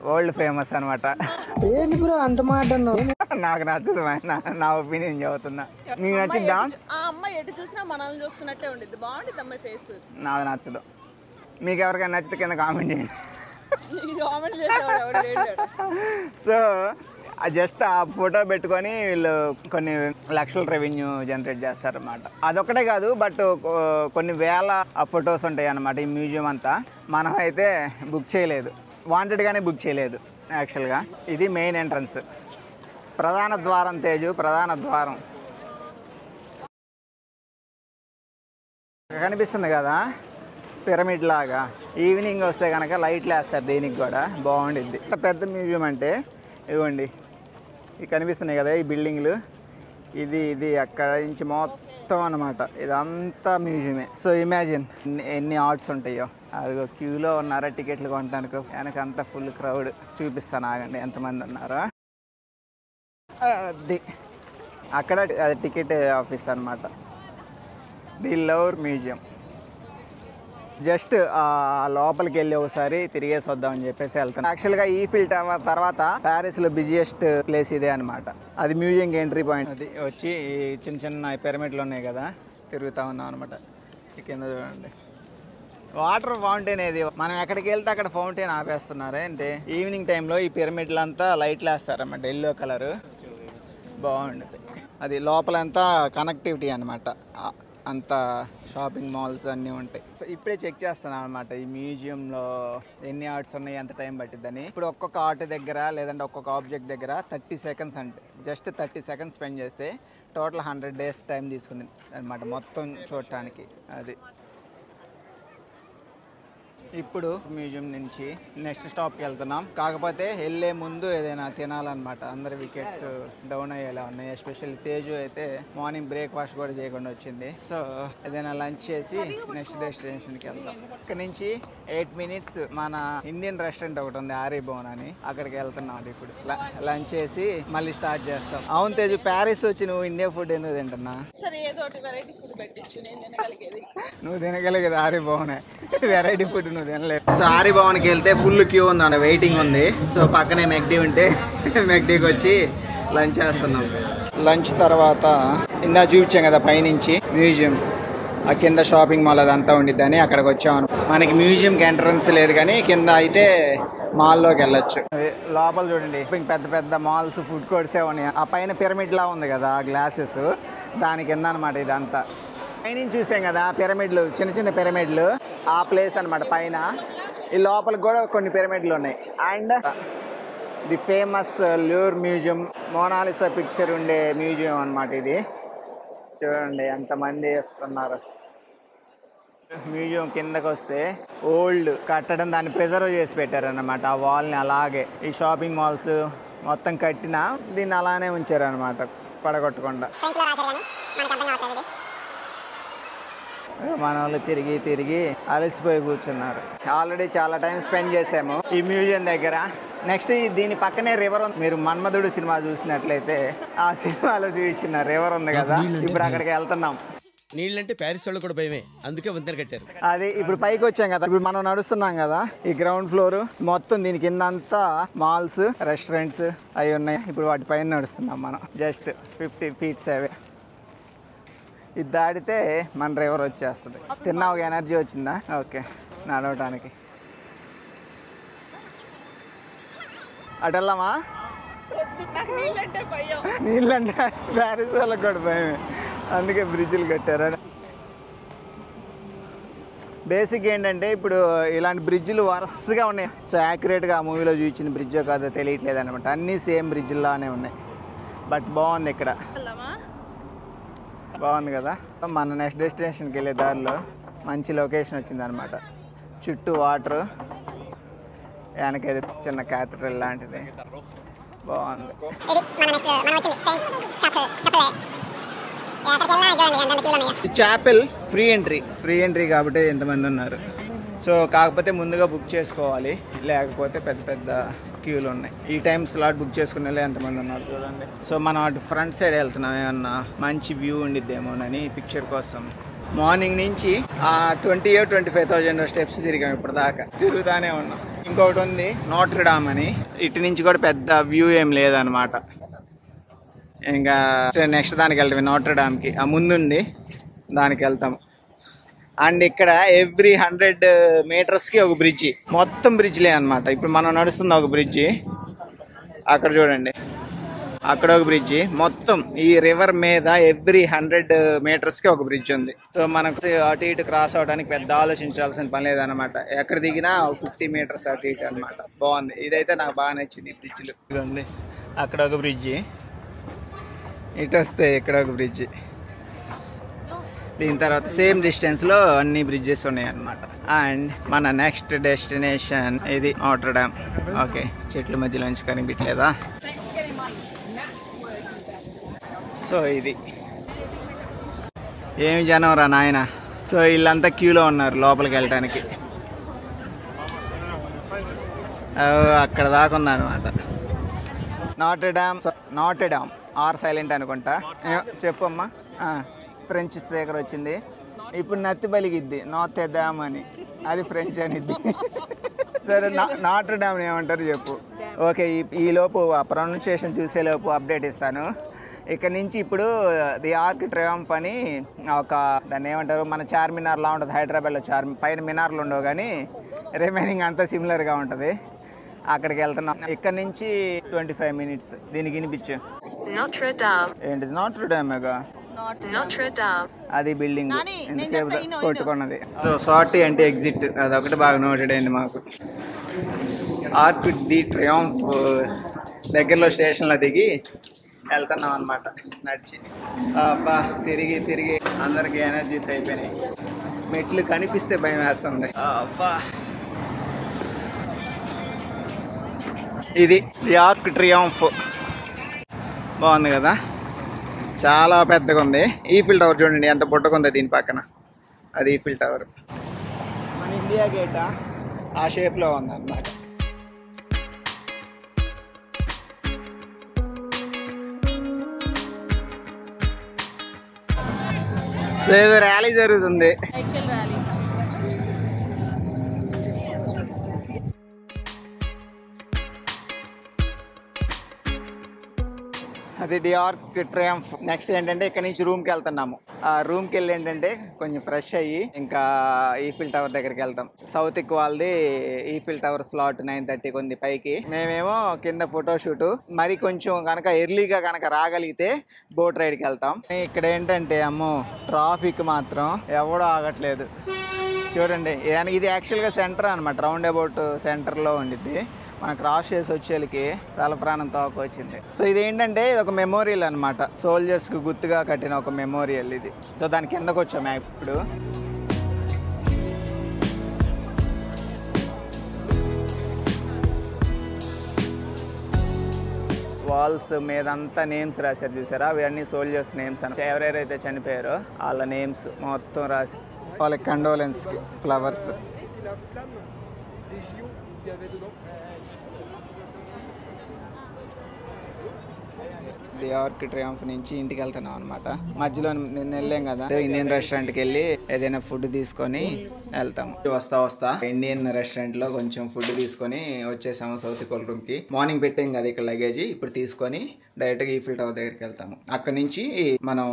Speaker 1: వరల్డ్ ఫేమస్ అనమాట. నాకు నచ్చదు, నా ఒపీనియన్ చెబుతున్నా. మీకు నచ్చిద్దా?
Speaker 2: ఆ అమ్మాయి ఎటు చూసినా మనల్ని చూస్తున్నట్టే ఉండిద్ది. బాగుంటుంది అమ్మాయి ఫేస్.
Speaker 1: నాకు నచ్చదు. మీకు ఎవరికైనా నచ్చితే కింద కామెంట్ చేయండి. సో జస్ట్ ఆ ఫోటో పెట్టుకొని వీళ్ళు కొన్ని లక్షల రెవెన్యూ జనరేట్ చేస్తారన్నమాట. అదొక్కటే కాదు, బట్ కొన్ని వేల ఫొటోస్ ఉంటాయి అన్నమాట ఈ మ్యూజియం అంతా. మనం అయితే బుక్ చేయలేదు, వాంటెడ్గానే బుక్ చేయలేదు యాక్చువల్గా. ఇది మెయిన్ ఎంట్రన్స్, ప్రధాన ద్వారం. తేజు, ప్రధాన ద్వారం కనిపిస్తుంది కదా, పిరమిడ్ లాగా. ఈవినింగ్ వస్తే కనుక లైట్లు వేస్తారు, దీనికి కూడా బాగుండిద్ది. పెద్ద మ్యూజియం అంటే ఇవ్వండి, ఇవి కనిపిస్తున్నాయి కదా ఈ బిల్డింగ్లు. ఇది అక్కడ నుంచి మొత్తం అనమాట, ఇదంతా మ్యూజియమే. సో ఇమాజిన్ ఎన్ని ఆర్ట్స్ ఉంటాయో. అదిగో క్యూలో ఉన్నారా టికెట్లు కొనడానికి. వెనక అంతా ఫుల్ క్రౌడ్. చూపిస్తాను ఆగండి ఎంతమంది ఉన్నారో. అది అక్కడ అది టికెట్ ఆఫీస్ అనమాట, ది లూర్ మ్యూజియం. జస్ట్ లోపలికి వెళ్ళి ఒకసారి తిరిగేసి వద్దామని చెప్పేసి వెళ్తాను. యాక్చువల్గా ఈఫిల్ టవర్ తర్వాత ప్యారిస్లో బిజియెస్ట్ ప్లేస్ ఇదే అనమాట. అది మ్యూజియంకి ఎంట్రీ పాయింట్. అది వచ్చి చిన్న చిన్న పిరమిడ్లు ఉన్నాయి కదా, తిరుగుతూ ఉన్నాం అనమాట. కింద చూడండి వాటర్ ఫౌంటైన్. ఇది మనం ఎక్కడికి వెళ్తే అక్కడ ఫౌంటైన్ ఆపేస్తున్నారు. అంటే ఈవినింగ్ టైంలో ఈ పిరమిడ్లు అంతా లైట్లు వేస్తారన్నమాట, ఎల్లో కలరు. బాగుంటుంది. అది లోపలంతా కనెక్టివిటీ అనమాట. అంతా షాపింగ్ మాల్స్ అన్నీ ఉంటాయి. సో ఇప్పుడే చెక్ చేస్తున్నాను అనమాట ఈ మ్యూజియంలో ఎన్ని ఆర్ట్స్ ఉన్నాయి, ఎంత టైం పట్టిద్దని. ఇప్పుడు ఒక్కొక్క ఆర్ట్ దగ్గర లేదంటే ఒక్కొక్క ఆబ్జెక్ట్ దగ్గర 30 seconds అంటే జస్ట్ 30 seconds స్పెండ్ చేస్తే టోటల్ 100 days టైం తీసుకునేది అనమాట మొత్తం చూడటానికి. అది ఇప్పుడు మ్యూజియం నుంచి నెక్స్ట్ స్టాప్కి వెళ్తున్నాం. కాకపోతే వెళ్ళే ముందు ఏదైనా తినాలన్నమాట. అందరి వికెట్స్ డౌన్ అయ్యేలా ఉన్నాయి. ఎస్పెషల్లీ తేజు అయితే మార్నింగ్ బ్రేక్ఫాస్ట్ కూడా చేయకుండా వచ్చింది. సో ఏదైనా లంచ్ చేసి నెక్స్ట్ డెస్టినేషన్కి వెళ్తాం. ఇక్కడ నుంచి 8 minutes మన ఇండియన్ రెస్టారెంట్ ఒకటి ఉంది, ఆర్య భవన్ అని, అక్కడికి వెళ్తున్నాం. ఇప్పుడు లంచ్ చేసి మళ్ళీ స్టార్ట్ చేస్తాం. అవును తేజు, ప్యారిస్ వచ్చి నువ్వు ఇండియా ఫుడ్ ఎందుకు తింటున్నా?
Speaker 2: సరే ఏదో ఒకటి వెరైటీ ఫుడ్ పెట్టించు, నేను తినగలిగేది.
Speaker 1: నువ్వు తినగలిగేది ఆర్య భవనే, వెరైటీ ఫుడ్ నువ్వు తినలేదు. సో ఆర్య భవన్కి వెళ్తే ఫుల్ క్యూ ఉంది అన్న, వెయిటింగ్ ఉంది. సో పక్కనే మెక్డీ ఉంటే మెక్డీకి వచ్చి లంచ్ చేస్తున్నాం. లంచ్ తర్వాత ఇందా చూపించాం కదా పైనుంచి మ్యూజియం, ఆ కింద షాపింగ్ మాల్ అదంతా ఉండిద్దని అక్కడికి వచ్చామను. మనకి మ్యూజియంకి ఎంట్రన్స్ లేదు కానీ కింద అయితే మాల్లోకి వెళ్ళొచ్చు. లోపల చూడండి పెద్ద పెద్ద మాల్స్, ఫుడ్ కోర్ట్సే ఉన్నాయి. ఆ పైన పిరమిడ్ లా ఉంది కదా గ్లాసెస్, దాని కింద అనమాట ఇదంతా. పైనుంచి చూసాం కదా పిరమిడ్లు, చిన్న చిన్న పిరమిడ్లు, ఆ ప్లేస్ అనమాట పైన. ఈ లోపలికి కూడా కొన్ని పిరమిడ్లు ఉన్నాయి. And the famous Louvre museum, Mona Lisa picture ఉండే మ్యూజియం అనమాట ఇది. చూడండి ఎంతమంది వస్తున్నారు. మ్యూజియం కిందకు వస్తే ఓల్డ్ కట్టడం, దాన్ని ప్రిజర్వ్ చేసి పెట్టారనమాట ఆ వాల్ని. అలాగే ఈ షాపింగ్ మాల్స్ మొత్తం కట్టినా దీన్ని అలానే ఉంచారనమాట, పడగొట్టకుండా. మన వాళ్ళు తిరిగి తిరిగి అలసిపోయి కూర్చున్నారు. ఆల్రెడీ చాలా టైం స్పెండ్ చేసాము ఈ మ్యూజియం దగ్గర. నెక్స్ట్ దీని పక్కనే రివర్ ఉంది. మీరు మన్మధుడు సినిమా చూసినట్లయితే ఆ సినిమాలో చూపించిన రివర్ ఉంది కదా, ఇప్పుడు అక్కడికి వెళ్తున్నాం.
Speaker 4: నీళ్ళంటే ప్యారిస్ వాళ్ళు కూడా భయమే, అందుకే వంతెన కట్టారు.
Speaker 1: అది ఇప్పుడు పైకి వచ్చాం కదా, ఇప్పుడు మనం నడుస్తున్నాం కదా ఈ గ్రౌండ్ ఫ్లోర్ మొత్తం, దీని కింద అంతా మాల్స్, రెస్టారెంట్స్ అవి ఉన్నాయి. ఇప్పుడు వాటి పైన నడుస్తున్నాం మనం. జస్ట్ 50 feet అవే. ఇది దాటితే మన రివర్ వచ్చేస్తుంది. తిన్నా ఒక ఎనర్జీ వచ్చిందా? ఓకే, నడవటానికి. అటు వెళ్దామా? నీళ్ళంటే ప్యారిస్ వాళ్ళకి కూడా భయమే, అందుకే బ్రిడ్జిలు కట్టారు. బేసిక్ ఏంటంటే ఇప్పుడు ఇలాంటి బ్రిడ్జిలు వరుసగా ఉన్నాయి. సో యాక్యురేట్గా ఆ మూవీలో చూపించిన బ్రిడ్జో కాదో తెలియట్లేదు అనమాట. అన్నీ సేమ్ బ్రిడ్జిల్లానే ఉన్నాయి. బట్ బాగుంది ఇక్కడ, బాగుంది కదా. మన నెక్స్ట్ డెస్టినేషన్కి వెళ్ళే దారిలో మంచి లొకేషన్ వచ్చింది అనమాట. చుట్టూ వాటర్, వెనకది చిన్న క్యాథడ్రల్ లాంటిది, బాగుంది. చాపెల్ ఫ్రీ ఎంట్రీ కాబట్టి ఎంతమంది ఉన్నారు. సో కాకపోతే ముందుగా బుక్ చేసుకోవాలి, లేకపోతే పెద్ద పెద్ద క్యూలు ఉన్నాయి. ఈ టైం స్లాట్ బుక్ చేసుకునే ఎంతమంది ఉన్నారు చూడండి. సో మనం అటు ఫ్రంట్ సైడ్ వెళ్తున్నాం, ఏమన్నా మంచి వ్యూ ఉండిద్దేమోనని పిక్చర్ కోసం. మార్నింగ్ నుంచి 25,000 స్టెప్స్ తిరిగాం ఇప్పుడు దాకా, తిరుగుతానే ఉన్నాం. ఇంకొకటి ఉంది నోట్ర్ డామ్ అని, ఇటు నుంచి కూడా పెద్ద వ్యూ ఏం లేదనమాట. ఇంకా నెక్స్ట్ దానికి వెళ్తాం, నోట్ర్ డామ్కి ఆ ముందుండి దానికి వెళ్తాం. అండ్ ఇక్కడ ఎవ్రీ 100 మీటర్స్కి ఒక బ్రిడ్జి, మొత్తం బ్రిడ్జ్లే అనమాట. ఇప్పుడు మనం నడుస్తుంది ఒక బ్రిడ్జి, అక్కడ చూడండి అక్కడ ఒక బ్రిడ్జి, మొత్తం ఈ రివర్ మీద ఎవ్రీ 100 మీటర్స్కి ఒక బ్రిడ్జ్ ఉంది. సో మనకు అటు ఇటు క్రాస్ అవడానికి పెద్ద ఆలోచించాల్సిన పని లేదనమాట. ఎక్కడ దిగినా 50 మీటర్స్ అటు ఇటు అనమాట. బాగుంది, ఇదైతే నాకు బాగా నచ్చింది. ఈ బ్రిడ్జ్లు ఇదిగోండి, అక్కడ ఒక బ్రిడ్జి, ఇటు వస్తే ఇక్కడ ఒక బ్రిడ్జి, దీని తర్వాత సేమ్ డిస్టెన్స్లో అన్ని బ్రిడ్జెస్ ఉన్నాయి అన్నమాట. అండ్ మన నెక్స్ట్ డెస్టినేషన్ ఇది నోట్ర్ డామ్. ఓకే, చెట్ల మధ్యలోంచి కనిపించలేదా? సో ఇది ఏమి జనం రా నాయన. సో వీళ్ళంతా క్యూలో ఉన్నారు లోపలికి వెళ్ళడానికి. అక్కడ దాకా ఉందన్నమాట నోట్ర్ డామ్ ఆర్ సైలెంట్ అనుకుంటా. చెప్పమ్మా. ఫ్రెంచ్ స్పీకర్ వచ్చింది ఇప్పుడు, నత్తి బలిగిద్ది నోట్ర్ డామ్ అని, అది ఫ్రెంచ్ అనిద్ది. సరే, నోట్ర్ డామ్ ఏమంటారు చెప్పు. ఓకే, ఈ లోపు ఆ ప్రొనౌన్సియేషన్ చూసేలోపు అప్డేట్ ఇస్తాను. ఇక్కడ నుంచి ఇప్పుడు ది ఆర్క్ ట్రయంఫ్ అని ఒక, దాన్ని ఏమంటారు, మన చార్మినార్లా ఉంటుంది హైదరాబాద్లో. పైన మినార్లు ఉండవు కానీ రిమైనింగ్ అంతా సిమిలర్గా ఉంటుంది. అక్కడికి వెళ్తున్నాం. ఇక్కడ నుంచి 25 మినిట్స్. దీనికి వినిపించు. ఏంటిది? నోట్ర్ డామేగా, అది బిల్డింగ్ ఎంతసేపు కొట్టుకున్నది. సో సార్టీ అంటే ఎగ్జిట్, అదొకటి బాగా నోటెడ్ అయింది మాకు. ఆర్క్ ది ట్రయంఫ్ దగ్గరలో స్టేషన్లో దిగి వెళ్తున్నాం అనమాట నడిచి. అబ్బా, తిరిగి తిరిగి అందరికి ఎనర్జీస్ అయిపోయినాయి. మెట్లు కనిపిస్తే భయం వేస్తుంది. అబ్బా, ఇది ది ఆర్క్ ట్రయంఫ్. బాగుంది కదా, చాలా పెద్దగా ఉంది. ఈఫిల్ టవర్ చూడండి ఎంత పొట్టుకుందో దీని పక్కన, అది ఈఫిల్ టవర్. మన ఇండియా గేట్ ఆ షేప్లో ఉంది అన్నమాట. లేదు, ర్యాలీ జరుగుతుంది. అది ది ఆర్క్ ట్రయంఫ్. నెక్స్ట్ ఏంటంటే ఇక్కడ నుంచి రూమ్కి వెళ్తున్నాము. ఆ రూమ్కి వెళ్ళి ఏంటంటే కొంచెం ఫ్రెష్ అయ్యి ఇంకా ఈఫిల్ టవర్ దగ్గరికి వెళ్తాం. సౌత్ ఎక్కువ వాళ్ళది ఈఫిల్ టవర్ స్లాట్ 9:30కి ఉంది పైకి. మేమేమో కింద ఫోటోషూట్. మరి కొంచెం కనుక ఎర్లీగా కనుక రాగలిగితే బోట్ రైడ్కి వెళ్తాం. ఇక్కడ ఏంటంటే అమ్మో ట్రాఫిక్ మాత్రం ఎవడో ఆగట్లేదు చూడండి. ఇది యాక్చువల్గా సెంటర్ అనమాట, రౌండ్ అబౌట్ సెంటర్లో ఉండిద్ది. మనం క్రాస్ చేసి వచ్చేళ్ళకి తల ప్రాణం తోకొచ్చింది. సో ఇది ఏంటంటే ఇది ఒక మెమోరియల్ అనమాట, సోల్జర్స్కి గుర్తుగా కట్టిన ఒక మెమోరియల్ ఇది. సో దాని కిందకు వచ్చాము ఇప్పుడు. వాల్స్ మీద అంతా నేమ్స్ రాశారు చూసారా, అవన్నీ సోల్జర్స్ నేమ్స్ అని. ఎవరెవరైతే చనిపోయారో వాళ్ళ నేమ్స్ మొత్తం రాసి, వాళ్ళకి కండోలెన్స్కి ఫ్లవర్స్. ది ఆర్క్ ట్రయంఫ్ నుంచి ఇంటికి వెళ్తున్నాం అనమాట. మధ్యలో నిన్న వెళ్ళాం కదా, ఇండియన్ రెస్టారెంట్కి వెళ్ళి ఏదైనా ఫుడ్ తీసుకొని వెళ్తాము. వస్తా ఇండియన్ రెస్టారెంట్లో కొంచెం ఫుడ్ తీసుకొని వచ్చేసాము సౌత్ ఈక్వల్ రూమ్కి. మార్నింగ్ పెట్టాం కదా ఇక్కడ లగేజ్, ఇప్పుడు తీసుకొని డైరెక్ట్గా ఈఫిల్ టవర్ దగ్గరికి వెళ్తాము. అక్కడ నుంచి మనం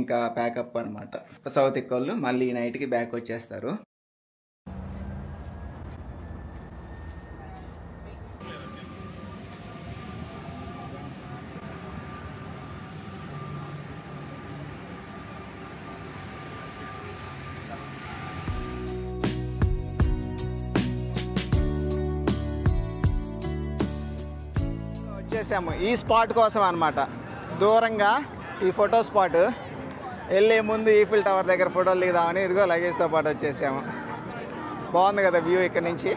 Speaker 1: ఇంకా ప్యాకప్ అనమాట. సౌత్ ఈక్వల్ మళ్ళీ నైట్కి బ్యాక్ వచ్చేస్తారు. వచ్చేసాము ఈ స్పాట్ కోసం అనమాట. దూరంగా ఈ ఫోటో స్పాట్ వెళ్ళే ముందు ఈఫిల్ టవర్ దగ్గర ఫోటోలు దిగుదామని ఇదిగో లగేజ్తో పాటు వచ్చేసాము. బాగుంది కదా వ్యూ ఇక్కడ నుంచి.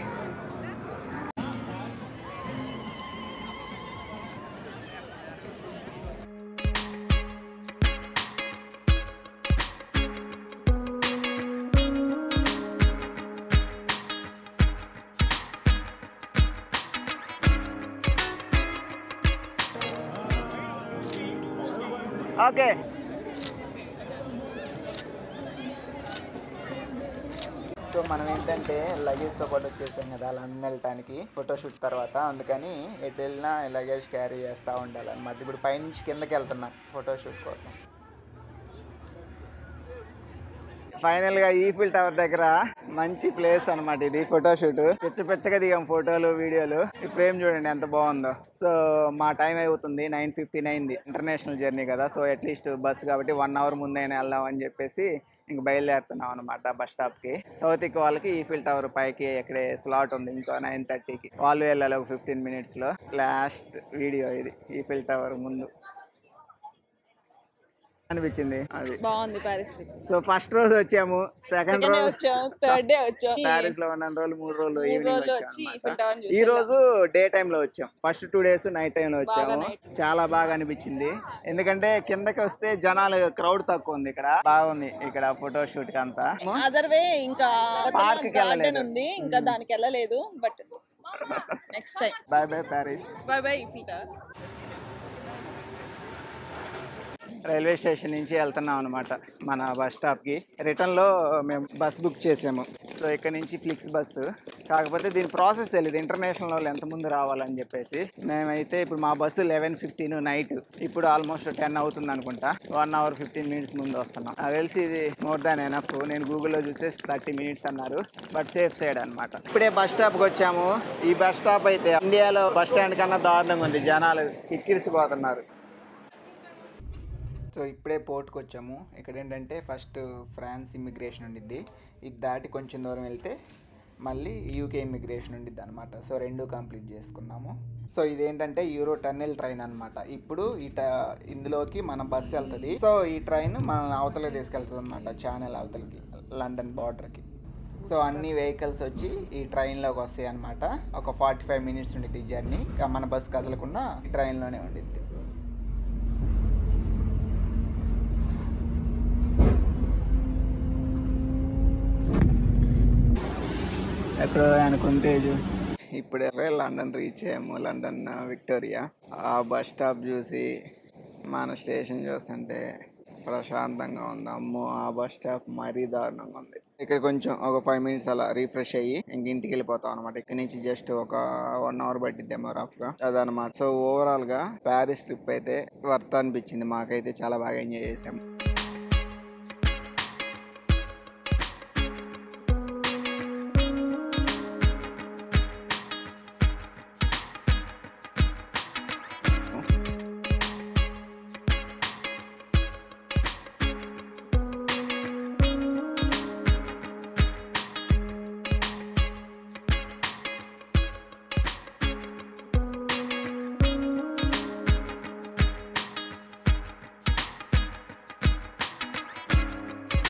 Speaker 1: ఓకే. సో మనం ఏంటంటే లగేజ్తో పాటు వచ్చేసాం కదా లండన్ వెళ్ళటానికి ఫోటోషూట్ తర్వాత, అందుకని ఎటు వెళ్ళినా లగేజ్ క్యారీ చేస్తూ ఉండాలన్నమాట. ఇప్పుడు పైనుంచి కిందకి వెళ్తున్నాం ఫోటోషూట్ కోసం. ఫైనల్గా ఈఫిల్ టవర్ దగ్గర మంచి ప్లేస్ అనమాట ఇది ఫోటోషూట్. పిచ్చగా దిగాం ఫోటోలు వీడియోలు. ఈ ఫ్రేమ్ చూడండి ఎంత బాగుందో. సో మా టైం అవుతుంది, 9:15 అయింది. ఇంటర్నేషనల్ జర్నీ కదా, సో అట్లీస్ట్ బస్ కాబట్టి 1 అవర్ ముందైనా వెళ్దాం అని చెప్పేసి ఇంక బయలుదేరుతున్నాం అనమాట బస్ స్టాప్కి. సౌత్ ఈక్ వాళ్ళకి ఈఫిల్ టవర్ పైకి ఎక్కడే స్లాట్ ఉంది ఇంకో 9:30కి. వాళ్ళు వెళ్ళాలి ఒక 15 minutesలో. లాస్ట్ వీడియో ఇది ఈఫిల్ టవర్ ముందు అనిపించింది అది.
Speaker 2: బాగుంది ప్యారిస్.
Speaker 1: సో ఫస్ట్ రోజు వచ్చాము, సెకండ్ రోజు
Speaker 2: వచ్చాము, థర్డ్ డే వచ్చాము.
Speaker 1: ప్యారిస్ లో ఉన్న రోజులు 3 రోజులు ఈవినింగ్
Speaker 2: వచ్చి
Speaker 1: వచ్చాము. ఈ రోజు డే టైమ్ లో వచ్చాం. ఫస్ట్ 2 days నైట్ టైం లో వచ్చాము. చాలా బాగా అనిపించింది, ఎందుకంటే కిందకి వస్తే జనాలు క్రౌడ్ తక్కువ ఉంది. ఇక్కడ బాగుంది ఇక్కడ ఫోటో షూట్ కి అంతా.
Speaker 2: అదర్ వే ఇంకా
Speaker 1: పార్క్ కి వెళ్ళలేదు,
Speaker 2: ఉంది ఇంకా దానికి వెళ్ళలేదు. But next time.
Speaker 1: By by Paris.
Speaker 2: By by Eiffel tower.
Speaker 1: Railway station నుంచి వెళ్తున్నాం అనమాట మన బస్ స్టాప్కి. రిటర్న్లో మేము బస్ బుక్ చేసాము. సో ఇక్కడ నుంచి ఫ్లిక్స్ బస్సు, కాకపోతే దీని ప్రాసెస్ తెలియదు ఇంటర్నేషనల్ వాళ్ళు ఎంత ముందు రావాలని చెప్పేసి. మేమైతే ఇప్పుడు మా బస్సు 11:15 నైట్, ఇప్పుడు ఆల్మోస్ట్ 10 అవుతుంది అనుకుంటా. 1 hour 15 minutes ముందు వస్తున్నాం. నాకు తెలిసి ఇది మోర్ దాన్ ఎనఫ్. నేను గూగుల్లో చూస్తే 30 minutes అన్నారు, బట్ సేఫ్ సైడ్ అనమాట. ఇప్పుడే బస్ స్టాప్కి వచ్చాము. ఈ బస్ స్టాప్ అయితే ఇండియాలో బస్ స్టాండ్ కన్నా దారుణంగా ఉంది, జనాలు కిక్కిరిసిపోతున్నారు. సో ఇప్పుడే పోర్ట్కి వచ్చాము. ఇక్కడ ఏంటంటే ఫస్ట్ ఫ్రాన్స్ ఇమిగ్రేషన్ ఉండిద్ది, ఇది దాటి కొంచెం దూరం వెళ్తే మళ్ళీ యూకే ఇమిగ్రేషన్ ఉండిద్ది అనమాట. సో 2 కంప్లీట్ చేసుకున్నాము. సో ఇదేంటంటే యూరో టన్నెల్ ట్రైన్ అనమాట. ఇప్పుడు ఇందులోకి మన బస్సు వెళ్తుంది. సో ఈ ట్రైన్ మన అవతలకి తీసుకెళ్తుంది అనమాట, ఛానల్ అవతలకి, లండన్ బార్డర్కి. సో అన్ని వెహికల్స్ వచ్చి ఈ ట్రైన్లోకి వస్తాయి అనమాట. ఒక 45 minutes ఉండిద్ది జర్నీ. మన బస్సు కదలకుండా ట్రైన్లోనే ఉండిద్ది. ఎక్కడ అనుకుంటే ఇప్పుడే లండన్ రీచ్ అయ్యాము, లండన్ విక్టోరియా. ఆ బస్ స్టాప్ చూసి మన స్టేషన్ చూస్తుంటే ప్రశాంతంగా ఉంది. అమ్మో ఆ బస్ స్టాప్ మరీ దారుణంగా ఉంది. ఇక్కడ కొంచెం ఒక 5 minutes అలా రీఫ్రెష్ అయ్యి ఇంక ఇంటికి వెళ్ళిపోతాం అనమాట. ఇక్కడ నుంచి జస్ట్ ఒక 1 hour పట్టిద్దేమో రఫ్గా, అదనమాట. సో ఓవరాల్గా ప్యారిస్ ట్రిప్ అయితే వర్త్ అనిపించింది మాకైతే. చాలా బాగా ఎంజాయ్ చేసాము.